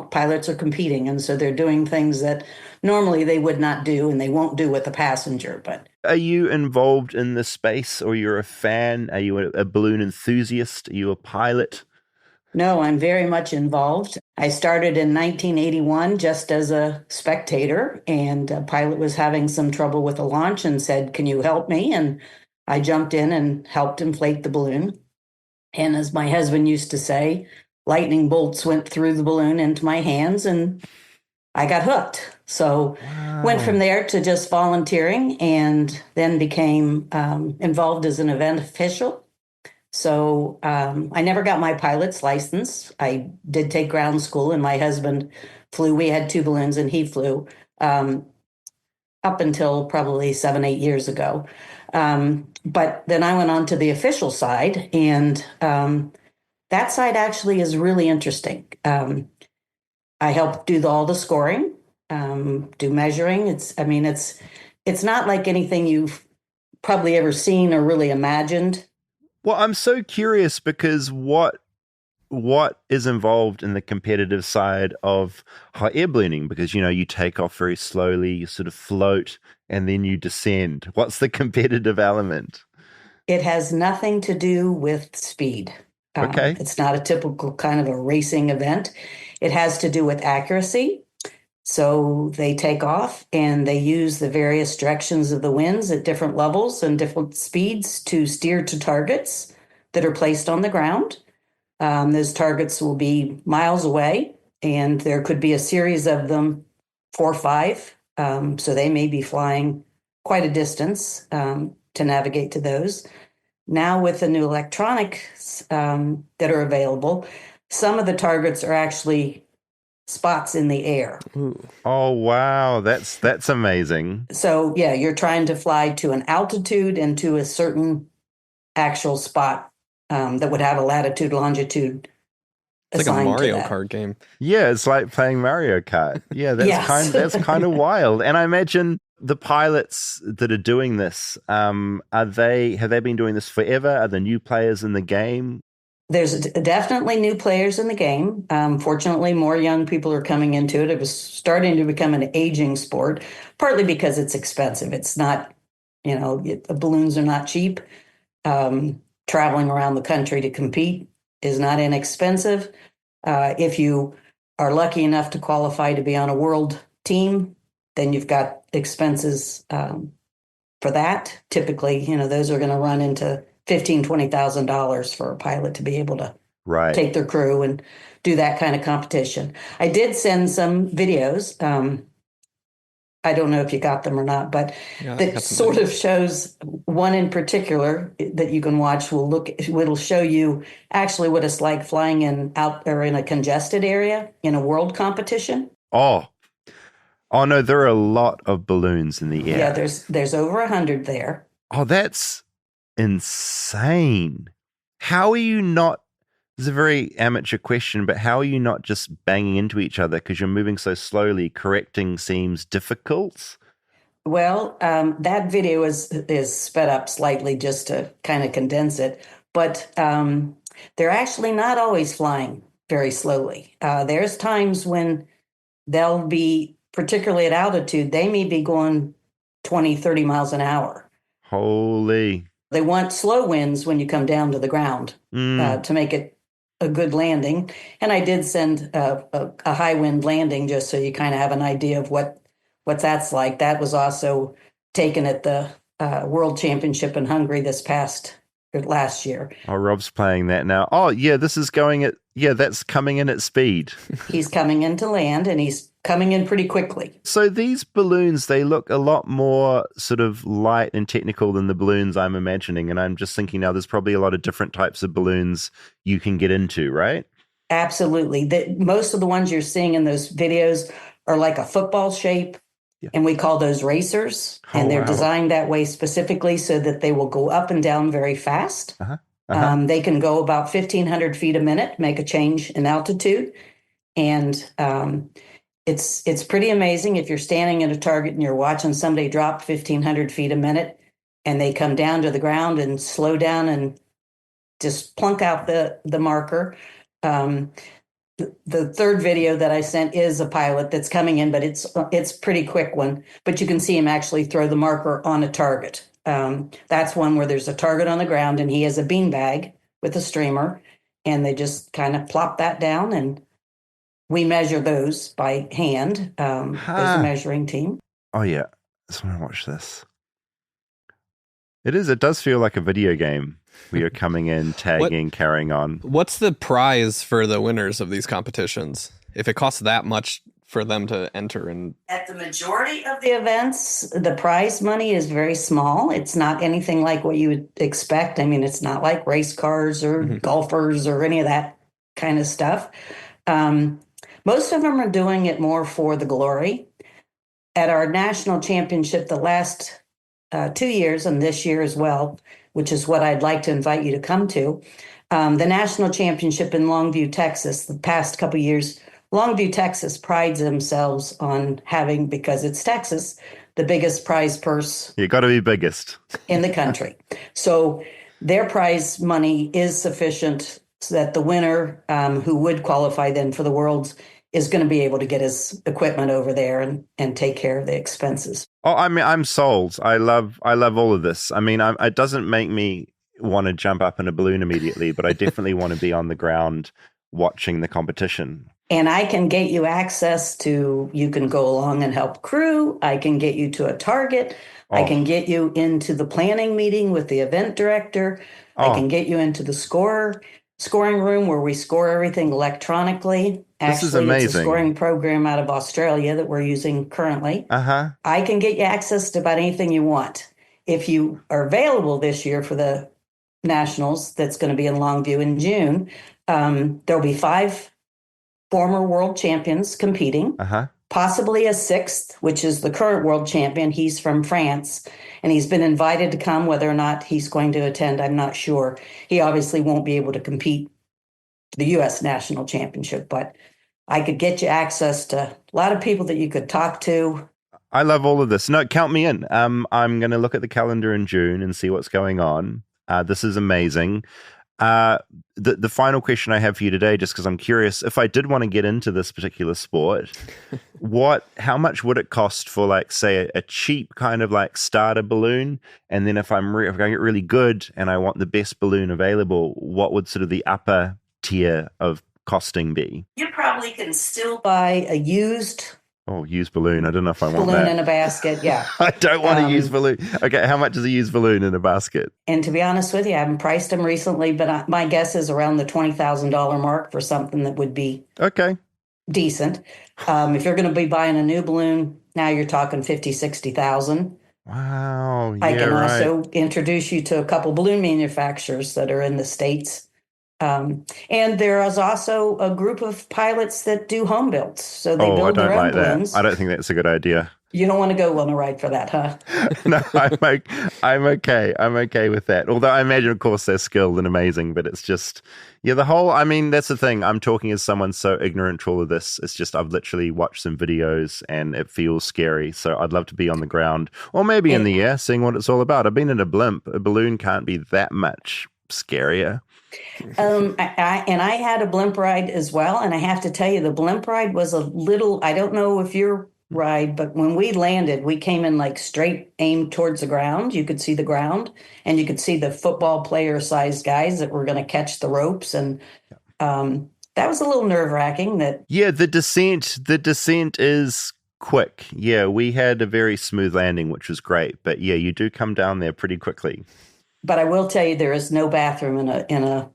pilots are competing. And so they're doing things that normally they would not do and they won't do with a passenger. But are you involved in the space, or you're a fan? Are you a balloon enthusiast? Are you a pilot? No, I'm very much involved. I started in 1981 just as a spectator, and a pilot was having some trouble with a launch and said, "Can you help me?" And I jumped in and helped inflate the balloon. And as my husband used to say, lightning bolts went through the balloon into my hands and I got hooked. So went from there to just volunteering, and then became involved as an event official. So I never got my pilot's license. I did take ground school, and my husband flew. We had 2 balloons and he flew up until probably 7-8 years ago. But then I went on to the official side, and that side actually is really interesting. I help do all the scoring, do measuring. It's not like anything you've probably ever seen or really imagined. Well, I'm so curious because what is involved in the competitive side of hot air ballooning? Because, you take off very slowly, you sort of float, and then you descend. What's the competitive element? It has nothing to do with speed. Okay. It's not a typical kind of a racing event. It has to do with accuracy. So they take off and they use the various directions of the winds at different levels and different speeds to steer to targets that are placed on the ground. Those targets will be miles away, and there could be a series of them, 4 or 5. So they may be flying quite a distance to navigate to those. Now with the new electronics that are available, some of the targets are actually spots in the air. Ooh. Oh, wow. That's amazing. So, yeah, you're trying to fly to an altitude and to a certain actual spot that would have a latitude, longitude. It's like a Mario Kart game. Yeah, it's like playing Mario Kart. Yeah, that's kind of wild. And I imagine the pilots that are doing this, have they been doing this forever? Are there new players in the game? There's definitely new players in the game. Fortunately, more young people are coming into it. It was starting to become an aging sport, partly because it's expensive. It's not, the balloons are not cheap. Traveling around the country to compete is not inexpensive. If you are lucky enough to qualify to be on a world team, then you've got expenses for that. Typically, those are going to run into $15,000-$20,000 for a pilot to be able to take their crew and do that kind of competition. I did send some videos. I don't know if you got them or not, but that sort of shows one in particular that you can watch. It'll show you actually what it's like flying out there in a congested area in a world competition. Oh no, there are a lot of balloons in the air. Yeah, there's over 100 there. Oh, that's insane. How are you not? This is a very amateur question, but how are you not just banging into each other because you're moving so slowly? Correcting seems difficult. Well, that video is sped up slightly just to kind of condense it, but they're actually not always flying very slowly. There's times when they'll be, particularly at altitude, they may be going 20, 30 miles an hour. Holy. They want slow winds when you come down to the ground to make it a good landing. And I did send a high wind landing just so you kind of have an idea of what that's like. That was also taken at the World Championship in Hungary last year. Oh, Rob's playing that now. Oh, yeah, that's coming in at speed. He's coming in to land, and he's coming in pretty quickly. So these balloons, they look a lot more sort of light and technical than the balloons I'm imagining. And I'm just thinking now there's probably a lot of different types of balloons you can get into, right? Absolutely. Most of the ones you're seeing in those videos are like a football shape. Yeah. And we call those racers, and they're designed that way specifically so that they will go up and down very fast. They can go about 1,500 feet a minute, make a change in altitude. And it's pretty amazing if you're standing at a target and you're watching somebody drop 1,500 feet a minute and they come down to the ground and slow down and just plunk out the marker. The third video that I sent is a pilot that's coming in, but it's a pretty quick one. But you can see him actually throw the marker on a target. That's one where there's a target on the ground, and he has a beanbag with a streamer, and they just kind of plop that down, and we measure those by hand. There's a measuring team. Oh, yeah. I just want to watch this. It does feel like a video game. We are coming in, tagging, carrying on. What's the prize for the winners of these competitions? If it costs that much for them to enter in? At the majority of the events, the prize money is very small. It's not anything like what you would expect. I mean, it's not like race cars or golfers or any of that kind of stuff. Most of them are doing it more for the glory. At our national championship, the last 2 years and this year as well, which is what I'd like to invite you to come to. The national championship in Longview, Texas, the past couple of years, Longview, Texas prides themselves on having, because it's Texas, the biggest prize purse. You got to be biggest in the country. So their prize money is sufficient so that the winner, who would qualify then for the Worlds, is going to be able to get his equipment over there and take care of the expenses. Oh, I mean, I'm sold. I love all of this. I mean, it doesn't make me want to jump up in a balloon immediately, but I definitely want to be on the ground watching the competition. And I can get you access to, you can go along and help crew. I can get you to a target. I can get you into the planning meeting with the event director. I can get you into the scoring room where we score everything electronically. This is amazing. It's a scoring program out of Australia that we're using currently. I can get you access to about anything you want. If you are available this year for the Nationals, that's going to be in Longview in June, there'll be 5 former world champions competing, possibly a 6th, which is the current world champion. He's from France, and he's been invited to come. Whether or not he's going to attend, I'm not sure. He obviously won't be able to compete the U.S. National Championship, but I could get you access to a lot of people that you could talk to. I love all of this. No, count me in. I'm going to look at the calendar in June and see what's going on. This is amazing. The final question I have for you today, just because I'm curious, if I did want to get into this particular sport, how much would it cost for, like, say, a cheap kind of like starter balloon? And then if I get really good and I want the best balloon available, what would sort of the upper tier of costing be? You probably can still buy a used Used balloon. I don't know if I want balloon that. in a basket. Yeah. I don't want a used balloon. Okay, how much is a used balloon in a basket? And to be honest with you, I haven't priced them recently, but my guess is around the $20,000 mark for something that would be Okay. decent. If you're going to be buying a new balloon, now you're talking 50, 60,000. Wow. I Yeah, can right. also introduce you to a couple balloon manufacturers that are in the States. And there is also a group of pilots that do home builds. So they I build don't their own like balloons. that. I don't think that's a good idea. You don't want to go on a ride for that, huh? No, I'm okay. I'm okay with that. Although I imagine, of course, they're skilled and amazing, but it's just, that's the thing. I'm talking as someone so ignorant to all of this. It's just, I've literally watched some videos and it feels scary. So I'd love to be on the ground or maybe in the air, seeing what it's all about. I've been in a blimp. A balloon can't be that much scarier. I had a blimp ride as well. And I have to tell you, the blimp ride was a little, I don't know if your ride, but when we landed, we came in like straight aimed towards the ground. You could see the ground and you could see the football player sized guys that were going to catch the ropes. And that was a little nerve wracking. The descent is quick. Yeah, we had a very smooth landing, which was great. But yeah, you do come down there pretty quickly. But I will tell you, there is no bathroom in a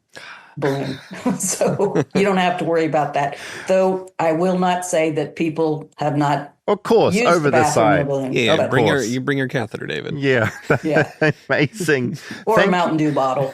balloon. So you don't have to worry about that. Though I will not say that people have not. Of course, used over the side. Yeah, bring your catheter, David. Yeah. Yeah. Amazing. Or a Mountain Dew bottle.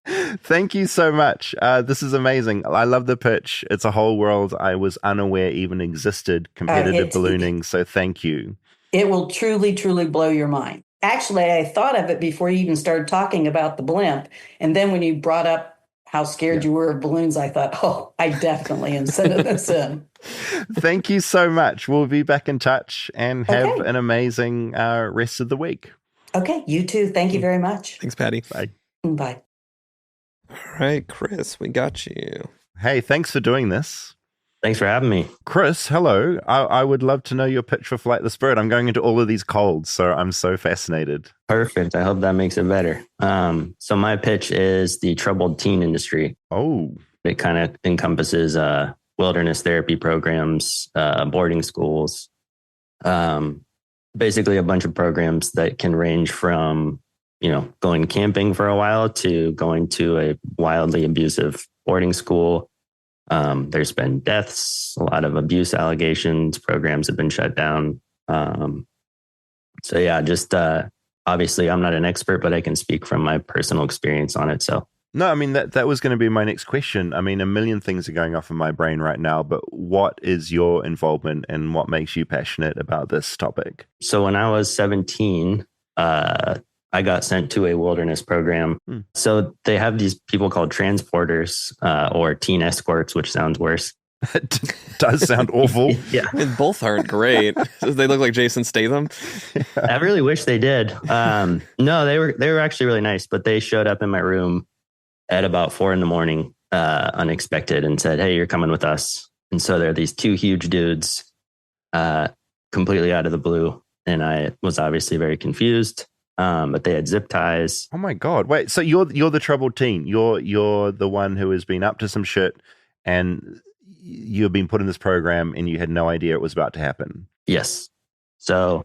Thank you so much. This is amazing. I love the pitch. It's a whole world I was unaware even existed, competitive ballooning. So thank you. It will truly, truly blow your mind. Actually, I thought of it before you even started talking about the blimp. And then when you brought up how scared you were of balloons, I thought, I definitely am sending this in. Thank you so much. We'll be back in touch and have an amazing rest of the week. Okay, you too. Thank you very much. Thanks, Patty. Bye. Bye. All right, Chris, we got you. Hey, thanks for doing this. Thanks for having me. Chris, hello. I would love to know your pitch for Flightless Bird. I'm going into all of these colds, so I'm so fascinated. Perfect. I hope that makes it better. So my pitch is the troubled teen industry. Oh. It kind of encompasses wilderness therapy programs, boarding schools, basically a bunch of programs that can range from, going camping for a while to going to a wildly abusive boarding school. There's been deaths, a lot of abuse allegations, programs have been shut down. Obviously I'm not an expert, but I can speak from my personal experience on it. So no, I mean, that was going to be my next question. I mean, a million things are going off in my brain right now, but what is your involvement and what makes you passionate about this topic? So when I was 17, I got sent to a wilderness program. So they have these people called transporters or teen escorts, which sounds worse. It does sound awful. Yeah. And both aren't great. They look like Jason Statham. I really wish they did. No, they were actually really nice, but they showed up in my room at about 4 a.m, unexpected, and said, "Hey, you're coming with us." And so there are these two huge dudes, completely out of the blue. And I was obviously very confused. But they had zip ties. Oh my God. Wait, so you're the troubled teen. You're the one who has been up to some shit and you've been put in this program and you had no idea it was about to happen. Yes. So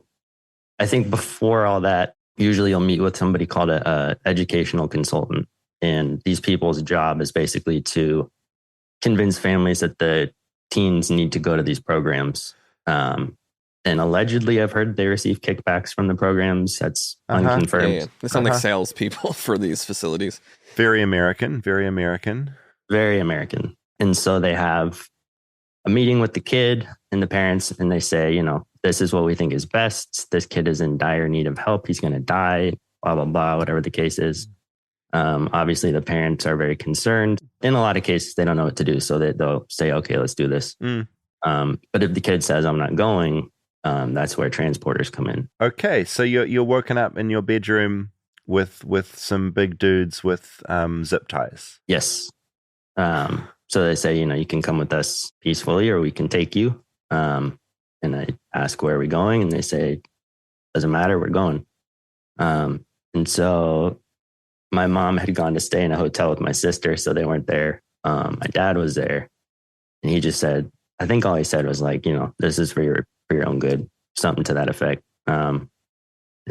I think before all that, usually you'll meet with somebody called a educational consultant. And these people's job is basically to convince families that the teens need to go to these programs. And allegedly, I've heard they receive kickbacks from the programs. That's unconfirmed. Yeah. They sound like salespeople for these facilities. Very American, very American. Very American. And so they have a meeting with the kid and the parents, and they say, this is what we think is best. This kid is in dire need of help. He's going to die, blah, blah, blah, whatever the case is. Obviously, the parents are very concerned. In a lot of cases, they don't know what to do. So they'll say, okay, let's do this. But if the kid says, I'm not going, that's where transporters come in. Okay, so you're woken up in your bedroom with some big dudes with zip ties. Yes. So they say, you can come with us peacefully, or we can take you. And I ask, where are we going? And they say, doesn't matter, we're going. And so My mom had gone to stay in a hotel with my sister, so they weren't there. My dad was there, and he just said, I think all he said was like, this is for your own good, something to that effect. And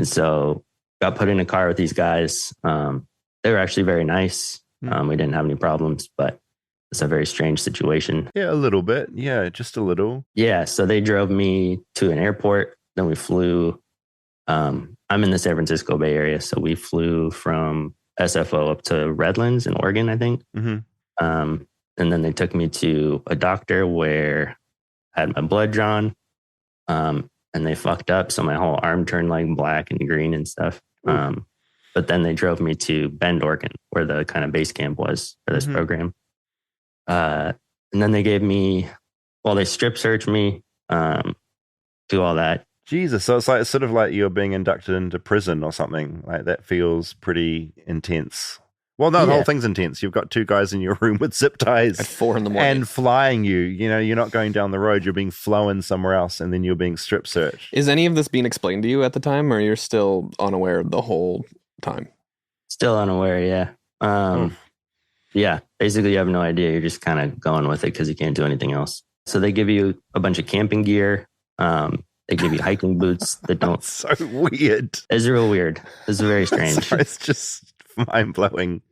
so got put in a car with these guys. They were actually very nice. We didn't have any problems, but it's a very strange situation. Yeah, a little bit. Yeah, just a little. Yeah, so they drove me to an airport. Then we flew. I'm in the San Francisco Bay Area, so we flew from SFO up to Redlands in Oregon, I think. And then they took me to a doctor where I had my blood drawn, and they fucked up, so my whole arm turned like black and green and stuff. But then they drove me to Bend, Oregon, where the kind of base camp was for this program. And then they gave me, they strip searched me, do all that. Jesus, so it's sort of like you're being inducted into prison or something. Like that feels pretty intense. Well, no, the whole thing's intense. You've got two guys in your room with zip ties at 4 a.m. and flying you. You're not going down the road. You're being flown somewhere else, and then you're being strip searched. Is any of this being explained to you at the time, or you're still unaware the whole time? Still unaware, yeah. Yeah, basically you have no idea. You're just kind of going with it because you can't do anything else. So they give you a bunch of camping gear. They give you hiking boots that don't... So weird. It's real weird. It's very strange. Sorry, it's just mind-blowing.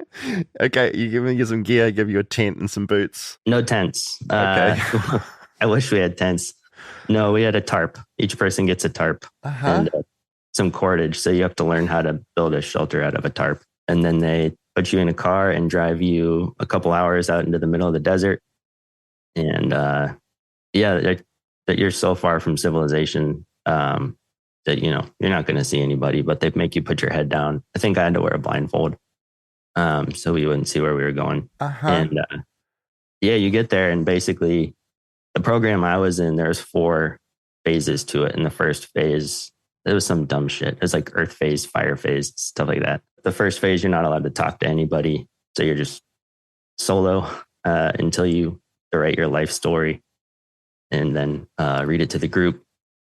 Okay, you give me some gear, give you a tent and some boots. No tents. Okay. I wish we had tents. No, we had a tarp. Each person gets a tarp and some cordage. So you have to learn how to build a shelter out of a tarp. And then they put you in a car and drive you a couple hours out into the middle of the desert. And that you're so far from civilization that, you're not going to see anybody, but they make you put your head down. I think I had to wear a blindfold so we wouldn't see where we were going. And you get there, and basically the program I was in, there's 4 phases to it. In the first phase, it was some dumb shit. It was like earth phase, fire phase, stuff like that. The first phase, you're not allowed to talk to anybody. So you're just solo until you write your life story and then read it to the group.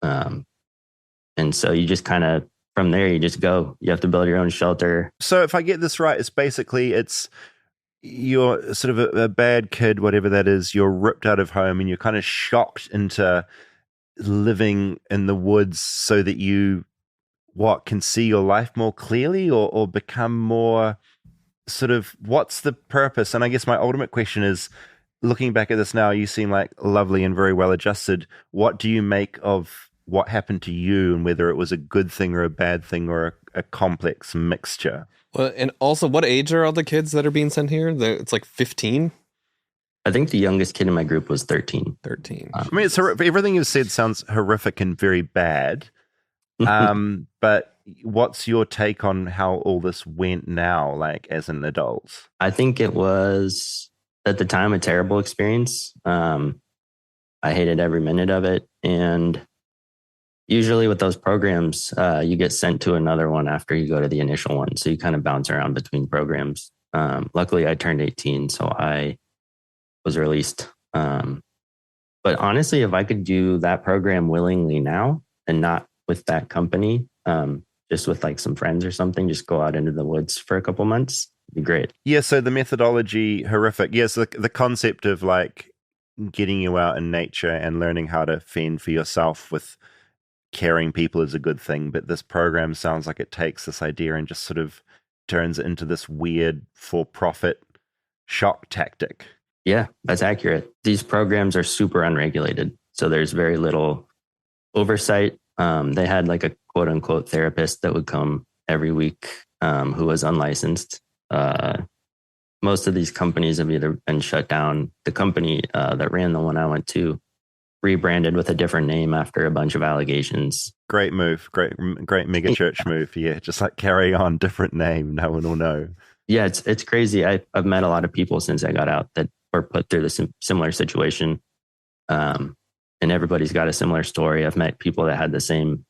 And so you just kind of, from there, you just go. You have to build your own shelter. So if I get this right, you're sort of a bad kid, whatever that is. You're ripped out of home and you're kind of shocked into living in the woods so that you, can see your life more clearly or become more sort of, what's the purpose? And I guess my ultimate question is, looking back at this now, you seem like lovely and very well adjusted. What do you make of what happened to you, and whether it was a good thing or a bad thing or a complex mixture? Well, and also, what age are all the kids that are being sent here? It's like 15? I think the youngest kid in my group was 13. 13. I mean, it's everything you've said sounds horrific and very bad. But what's your take on how all this went now, like as an adult? I think it was, at the time, a terrible experience. I hated every minute of it. And usually with those programs, you get sent to another one after you go to the initial one. So you kind of bounce around between programs. Luckily, I turned 18, so I was released. But honestly, if I could do that program willingly now and not with that company, just with like some friends or something, just go out into the woods for a couple months, it'd be great. Yeah, so the methodology, horrific. Yes, the concept of like getting you out in nature and learning how to fend for yourself with caring people is a good thing. But this program sounds like it takes this idea and just sort of turns it into this weird for-profit shock tactic. Yeah, that's accurate. These programs are super unregulated. So there's very little oversight. They had like a quote unquote therapist that would come every week who was unlicensed. Most of these companies have either been shut down. The company that ran the one I went to rebranded with a different name after a bunch of allegations. Great move. Great mega church move. Yeah, just like carry on, different name. No one will know. Yeah, it's crazy. I've met a lot of people since I got out that were put through the similar situation. And everybody's got a similar story. I've met people that had the same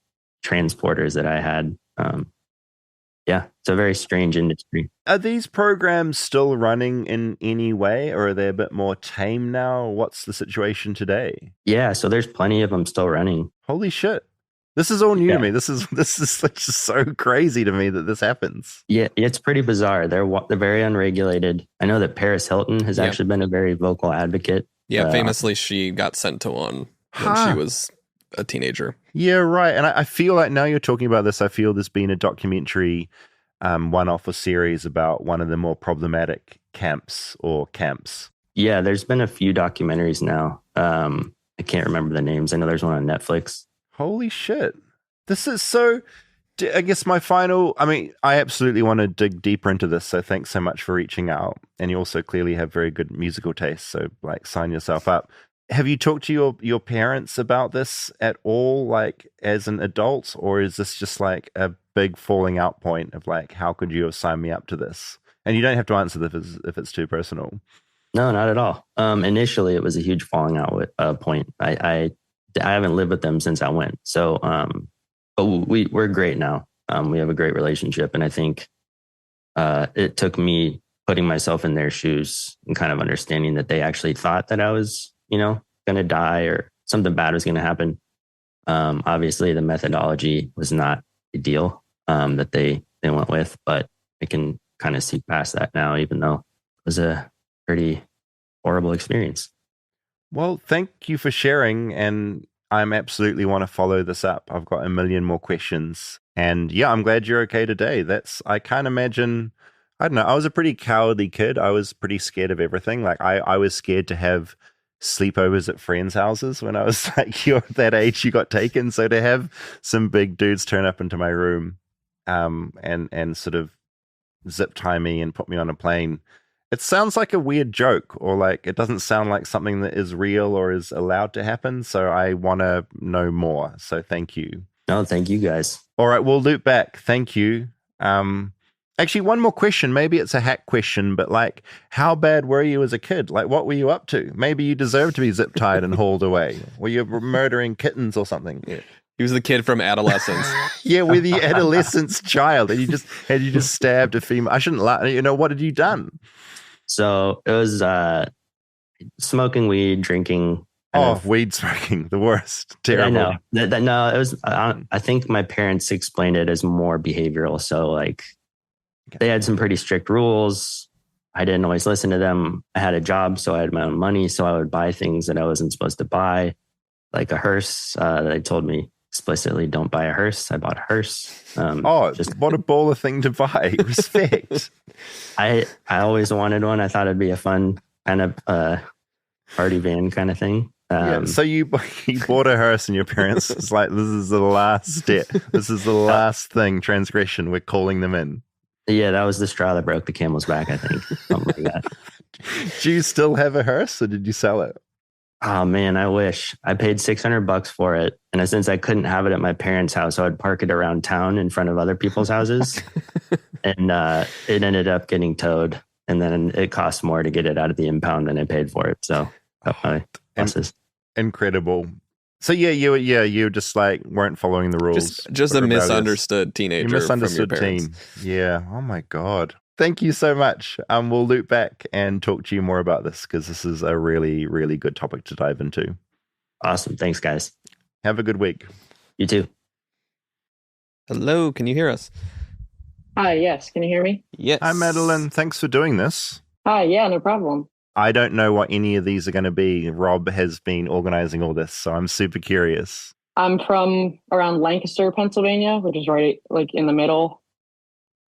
transporters that I had. Yeah, it's a very strange industry. Are these programs still running in any way, or are they a bit more tame now? What's the situation today? Yeah, so there's plenty of them still running. Holy shit. This is all new Yeah. to me. This is just so crazy to me that this happens. Yeah, it's pretty bizarre. They're very unregulated. I know that Paris Hilton has actually been a very vocal advocate. Yeah, famously, she got sent to one when she was a teenager. Yeah, right. And I feel like now you're talking about this, I feel there's been a documentary one-off a series about one of the more problematic camps. Yeah, there's been a few documentaries now. I can't remember the names. I know there's one on Netflix. Holy shit. This is so... I guess I absolutely want to dig deeper into this, so thanks so much for reaching out. And you also clearly have very good musical taste, so like sign yourself up. Have you talked to your parents about this at all, like as an adult, or is this just like a big falling out point of like, how could you have signed me up to this? And you don't have to answer this if it's too personal. No, not at all. Initially, it was a huge falling out point. I haven't lived with them since I went, so but we're great now. We have a great relationship, and I think it took me putting myself in their shoes and kind of understanding that they actually thought that I was, going to die or something bad was going to happen. Obviously, the methodology was not ideal that they went with, but I can kind of see past that now, even though it was a pretty horrible experience. Well, thank you for sharing, and I'm absolutely want to follow this up. I've got a million more questions, and yeah, I'm glad you're okay today. I can't imagine. I don't know. I was a pretty cowardly kid. I was pretty scared of everything. Like I was scared to have sleepovers at friends' houses when I was like, you're that age, you got taken. So to have some big dudes turn up into my room, and sort of zip tie me and put me on a plane. It sounds like a weird joke, or like it doesn't sound like something that is real or is allowed to happen. So I want to know more. So thank you. No, thank you guys. All right, we'll loop back. Thank you. Actually, one more question. Maybe it's a hack question, but like, how bad were you as a kid? Like, what were you up to? Maybe you deserved to be zip tied and hauled away. Were you murdering kittens or something? Yeah. He was the kid from Adolescence. Yeah, with the adolescence child, and you just stabbed a female. I shouldn't lie. What had you done? So it was smoking weed, drinking. Weed smoking, the worst. Terrible. I know. No, it was. I think my parents explained it as more behavioral. So like, they had some pretty strict rules. I didn't always listen to them. I had a job, so I had my own money. So I would buy things that I wasn't supposed to buy, like a hearse. They told me explicitly, don't buy a hearse. I bought a hearse. What a baller thing to buy. Respect. I always wanted one. I thought it'd be a fun kind of party van kind of thing. So you bought a hearse, and your parents was like, this is the last step. This is the last thing, transgression. We're calling them in. Yeah, that was the straw that broke the camel's back, I think. Something like that. Do you still have a hearse, or did you sell it? Oh man, I wish. I paid $600 for it. And since I couldn't have it at my parents' house, I would park it around town in front of other people's houses. And it ended up getting towed. And then it cost more to get it out of the impound than I paid for it. So my losses. Incredible. So you just like weren't following the rules. Just a misunderstood teenager. Misunderstood from your parents. teen. Yeah. Oh my God. Thank you so much. We'll loop back and talk to you more about this, because this is a really, really good topic to dive into. Awesome. Thanks, guys. Have a good week. You too. Hello, can you hear us? Hi, yes. Can you hear me? Yes. Hi, Madeline. Thanks for doing this. Hi, yeah, no problem. I don't know what any of these are going to be. Rob has been organizing all this, so I'm super curious. I'm from around Lancaster, Pennsylvania, which is right like in the middle.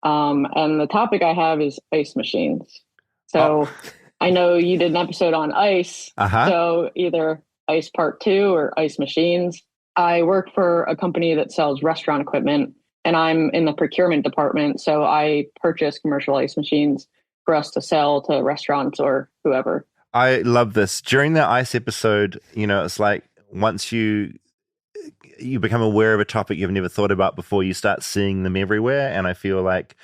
And the topic I have is ice machines. So I know you did an episode on ice. So either ice part 2 or ice machines. I work for a company that sells restaurant equipment, and I'm in the procurement department. So I purchase commercial ice machines for us to sell to restaurants or whoever. I love this. During the ice episode, it's like once you become aware of a topic you've never thought about before, you start seeing them everywhere. And I feel like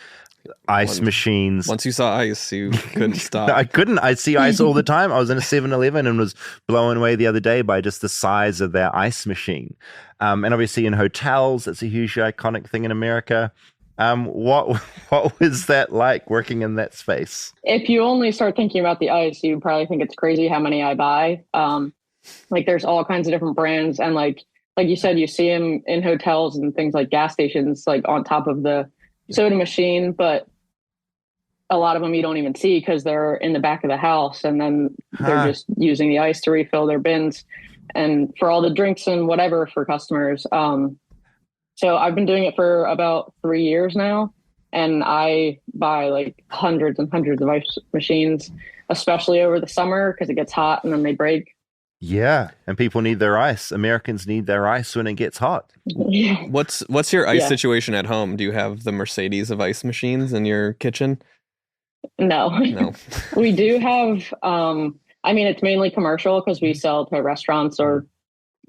ice machines. Once you saw ice, you couldn't stop. I couldn't. I see ice all the time. I was in a 7-Eleven and was blown away the other day by just the size of their ice machine. And obviously in hotels, it's a huge iconic thing in America. What was that like working in that space? If you only start thinking about the ice, you probably think it's crazy how many I buy. Like there's all kinds of different brands, and like like you said, you see them in hotels and things like gas stations, like on top of the soda machine, but a lot of them you don't even see because they're in the back of the house, and then they're just using the ice to refill their bins and for all the drinks and whatever for customers. So I've been doing it for about 3 years now, and I buy like hundreds and hundreds of ice machines, especially over the summer because it gets hot and then they break. Yeah, and people need their ice. Americans need their ice when it gets hot. Yeah. What's your ice situation at home? Do you have the Mercedes of ice machines in your kitchen? No. We do have, I mean, it's mainly commercial because we sell to restaurants or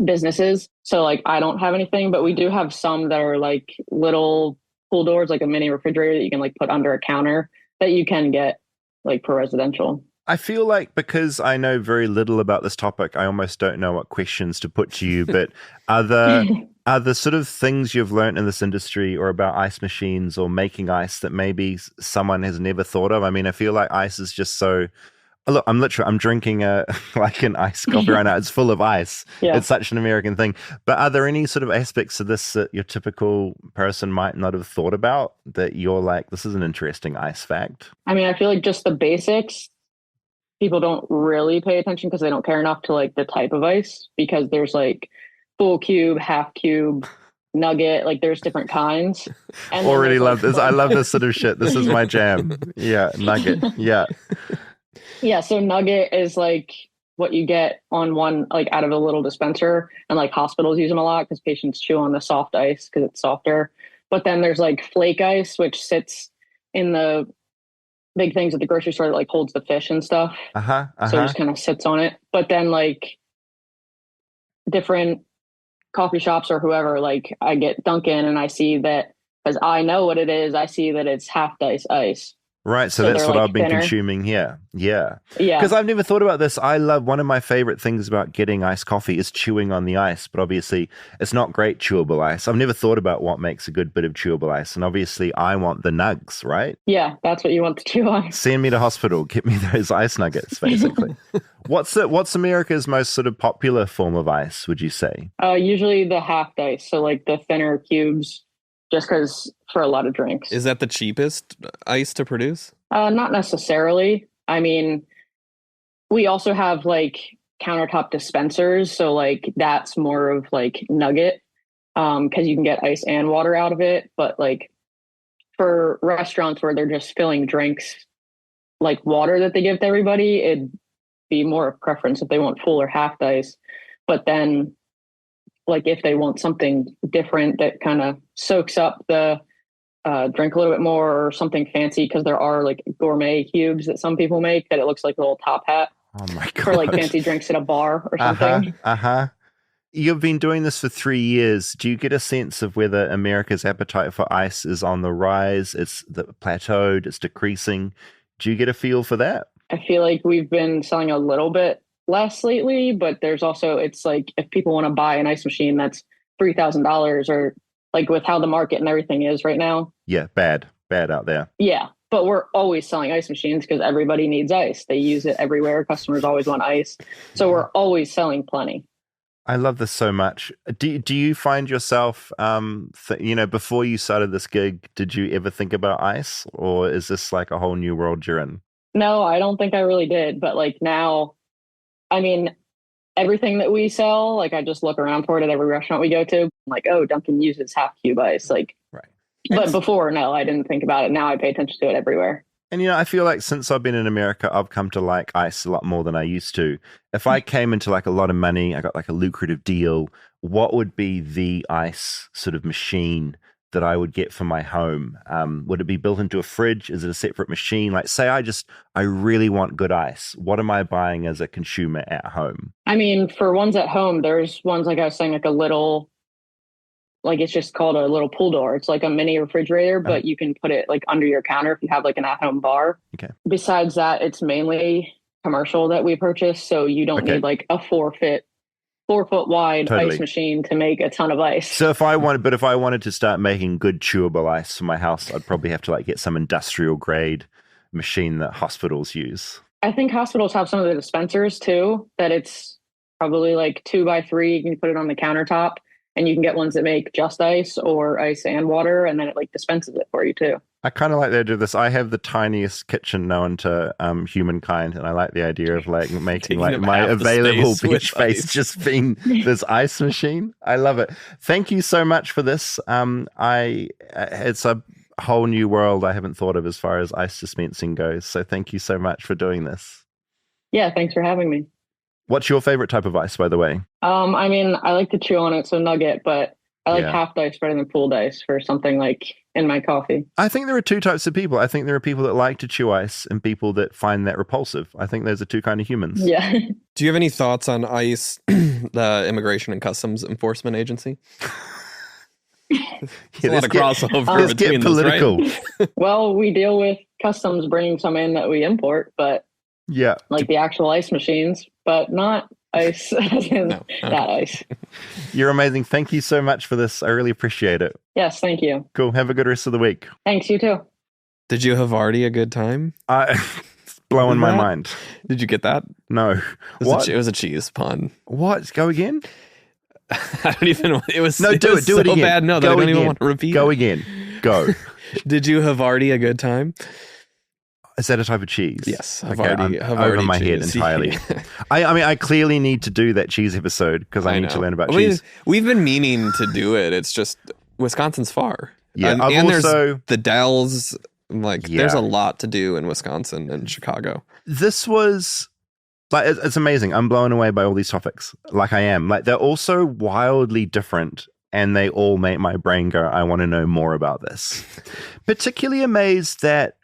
businesses. So like, I don't have anything, but we do have some that are like little pull doors, like a mini refrigerator that you can like put under a counter that you can get like for residential. I feel like because I know very little about this topic, I almost don't know what questions to put to you, but are the sort of things you've learned in this industry or about ice machines or making ice that maybe someone has never thought of? I mean, I feel like ice is just so... Look, I'm drinking like an iced coffee right now. It's full of ice. Yeah. It's such an American thing. But are there any sort of aspects of this that your typical person might not have thought about that you're like, this is an interesting ice fact? I mean, I feel like just the basics, people don't really pay attention because they don't care enough to like the type of ice, because there's like full cube, half cube, nugget, like there's different kinds. And already love this. I love this sort of shit. This is my jam. Yeah, nugget. Yeah. Yeah, so nugget is like what you get on one, like out of a little dispenser, and like hospitals use them a lot because patients chew on the soft ice because it's softer. But then there's like flake ice, which sits in the big things at the grocery store that like holds the fish and stuff. So it just kind of sits on it. But then like different coffee shops or whoever, like I get Dunkin' and I see that, because I know what it is, I see that it's half ice. Right, so that's what like I've been consuming here. Yeah. Because I've never thought about this. I love, one of my favorite things about getting iced coffee is chewing on the ice, but obviously it's not great chewable ice. I've never thought about what makes a good bit of chewable ice, and obviously I want the nugs, right? Yeah, that's what you want to chew on. Send me to hospital, get me those ice nuggets, basically. What's America's most sort of popular form of ice, would you say? Usually the half ice, so like the thinner cubes. Just because for a lot of drinks. Is that the cheapest ice to produce? Not necessarily. I mean, we also have like countertop dispensers. So like that's more of like nugget because you can get ice and water out of it. But like for restaurants where they're just filling drinks, like water that they give to everybody, it'd be more of preference if they want full or half ice. But then like if they want something different that kind of soaks up the drink a little bit more, or something fancy, because there are like gourmet cubes that some people make that it looks like a little top hat. Oh my God. For like fancy drinks at a bar or something. You've been doing this for 3 years. Do you get a sense of whether America's appetite for ice is on the rise? It's plateaued, it's decreasing. Do you get a feel for that? I feel like we've been selling a little bit less lately, but there's also, it's like if people want to buy an ice machine that's $3,000, or like with how the market and everything is right now. Yeah, bad out there. Yeah, but we're always selling ice machines because everybody needs ice. They use it everywhere. Customers always want ice. So we're always selling plenty. I love this so much. Do you find yourself, before you started this gig, did you ever think about ice, or is this like a whole new world you're in? No, I don't think I really did. But like now, I mean, everything that we sell, like I just look around for it at every restaurant we go to. I'm like, oh, Dunkin' uses half cube ice. Like, right. But before, no, I didn't think about it. Now I pay attention to it everywhere. And, I feel like since I've been in America, I've come to like ice a lot more than I used to. If I came into like a lot of money, I got like a lucrative deal, what would be the ice sort of machine that I would get for my home? Would it be built into a fridge? Is it a separate machine? Like, say I really want good ice. What am I buying as a consumer at home? I mean, for ones at home, there's ones, like I was saying, like a little, like it's just called a little pull door. It's like a mini refrigerator, but you can put it like under your counter if you have like an at-home bar. Okay. Besides that, it's mainly commercial that we purchase. So you don't need like a 4-foot wide ice machine to make a ton of ice. So if I wanted to start making good chewable ice for my house, I'd probably have to like get some industrial grade machine that hospitals use. I think hospitals have some of the dispensers too, that it's probably like 2x3. You can put it on the countertop And you can get ones that make just ice or ice and water, and then it like dispenses it for you too. I kind of like they do this. I have the tiniest kitchen known to humankind, and I like the idea of like making like my available beach space just being this ice machine. I love it. Thank you so much for this. It's a whole new world I haven't thought of as far as ice dispensing goes. So thank you so much for doing this. Yeah, thanks for having me. What's your favorite type of ice, by the way? I mean, I like to chew on it, so nugget, but I like half ice better than pooled ice for something like in my coffee. I think there are two types of people. I think there are people that like to chew ice and people that find that repulsive. I think those are two kind of humans. Yeah. Do you have any thoughts on ICE, the Immigration and Customs Enforcement Agency? There's a lot of crossover let's between get political. Those, right? Well, we deal with customs bringing some in that we import, but like the actual ice machines, but not ice as in that ice. You're amazing. Thank you so much for this. I really appreciate it. Yes, thank you. Cool. Have a good rest of the week. Thanks, you too. Did you have already a good time? It's blowing my mind. Did you get that? No. It was a cheese pun. What? Go again? I don't even. It was no. Do it. Do it again. Bad. No, that I don't even want to repeat. Go again. Go. Did you have already a good time? Is that a type of cheese? Yes. I'm over my head entirely. I mean, I clearly need to do that cheese episode because I need to learn about cheese. We've been meaning to do it. It's just Wisconsin's far. Yeah, and there's the Dells. There's a lot to do in Wisconsin and Chicago. This was like it's amazing. I'm blown away by all these topics. Like I am. Like they're all so wildly different. And they all make my brain go, I want to know more about this. Particularly amazed that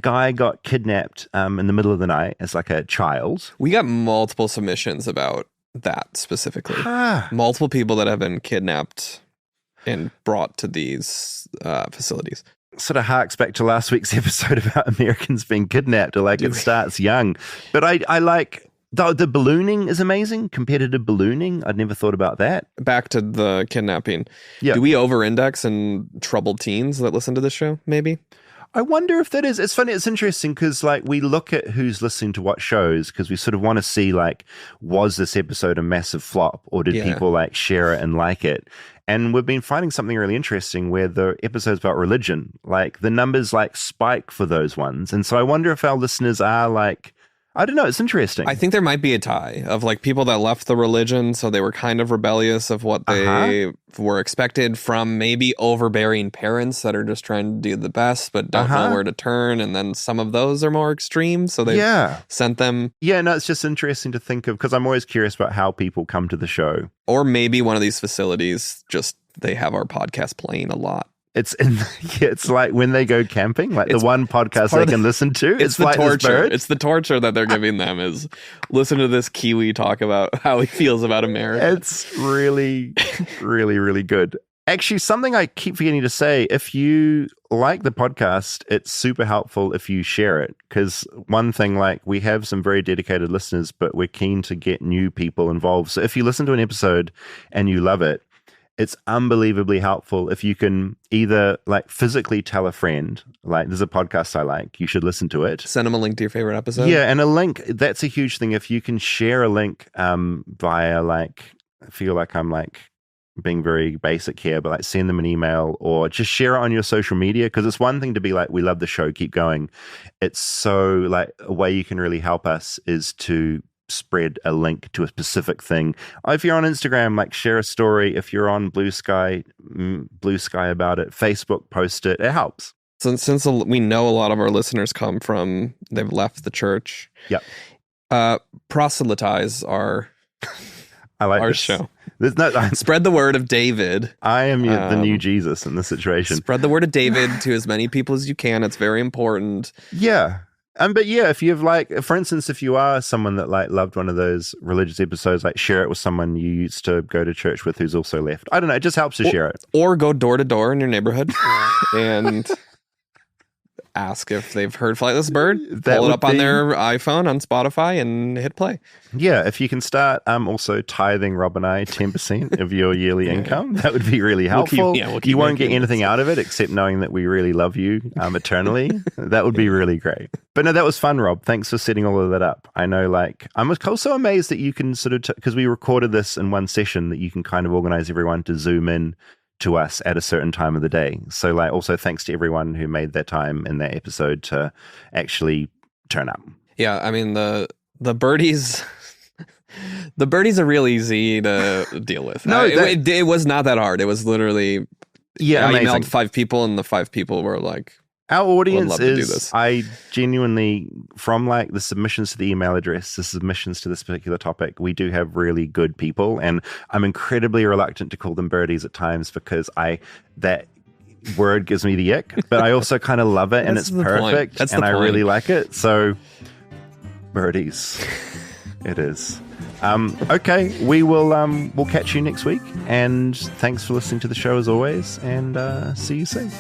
guy got kidnapped in the middle of the night as like a child. We got multiple submissions about that specifically. Multiple people that have been kidnapped and brought to these facilities. Sort of harks back to last week's episode about Americans being kidnapped. It starts young. But I like... The ballooning is amazing. Competitive ballooning. I'd never thought about that. Back to the kidnapping. Yeah. Do we over-index in troubled teens that listen to this show, maybe? I wonder if that is. It's funny. It's interesting because like we look at who's listening to what shows because we sort of want to see like, was this episode a massive flop or did people like share it and like it? And we've been finding something really interesting where the episodes about religion, like the numbers like spike for those ones. And so I wonder if our listeners are like, I don't know. It's interesting. I think there might be a tie of like people that left the religion, so they were kind of rebellious of what they were expected from maybe overbearing parents that are just trying to do the best but don't know where to turn. And then some of those are more extreme, so they sent them. Yeah, no, it's just interesting to think of because I'm always curious about how people come to the show. Or maybe one of these facilities just they have our podcast playing a lot. It's like when they go camping, like the one podcast they can listen to. It's the torture. Bird. It's the torture that they're giving them is listen to this Kiwi talk about how he feels about America. It's really, really, really good. Actually, something I keep forgetting to say, if you like the podcast, it's super helpful if you share it. Because one thing, like we have some very dedicated listeners, but we're keen to get new people involved. So if you listen to an episode and you love it, it's unbelievably helpful if you can either like physically tell a friend, like there's a podcast I like, you should listen to it. Send them a link to your favorite episode. Yeah, and a link, that's a huge thing. If you can share a link via like, I feel like I'm like being very basic here, but like send them an email or just share it on your social media. Because it's one thing to be like, we love the show, keep going. It's so like a way you can really help us is to spread a link to a specific thing. If you're on Instagram, like share a story. If you're on Blue Sky about it. Facebook, post it. It helps. Since we know a lot of our listeners come from, they've left the church. Yep. Proselytize our show. There's no spread the word of David. I am the new Jesus in this situation. Spread the word of David to as many people as you can. It's very important. Yeah. But yeah, if you've like, for instance, if you are someone that like loved one of those religious episodes, like share it with someone you used to go to church with who's also left. I don't know. It just helps to share it. Or go door to door in your neighborhood and ask if they've heard Flightless Bird, That pull it would up on be- their iPhone on Spotify and hit play. Yeah, if you can start also tithing Rob and I 10% of your yearly income, that would be really helpful. We'll keep You won't get making anything this. out of it except knowing that we really love you eternally. That would be really great. But no, that was fun, Rob. Thanks for setting all of that up. I know, I'm also amazed that you can sort of, because we recorded this in one session, that you can kind of organize everyone to Zoom in to us at a certain time of the day. So also thanks to everyone who made that time in that episode to actually turn up. Yeah, I mean the birdies. The birdies are real easy to deal with. No, it was not that hard. It was literally I amazing. emailed 5 people, and the 5 people were like, Our audience love to do is, this. I genuinely, from the submissions to the email address, the submissions to this particular topic, we do have really good people. And I'm incredibly reluctant to call them birdies at times because that word gives me the ick, but I also kind of love it and it's That's the point. perfect That's and the I point. really like it. So, birdies. It is. Okay, we'll catch you next week. And thanks for listening to the show as always. And see you soon.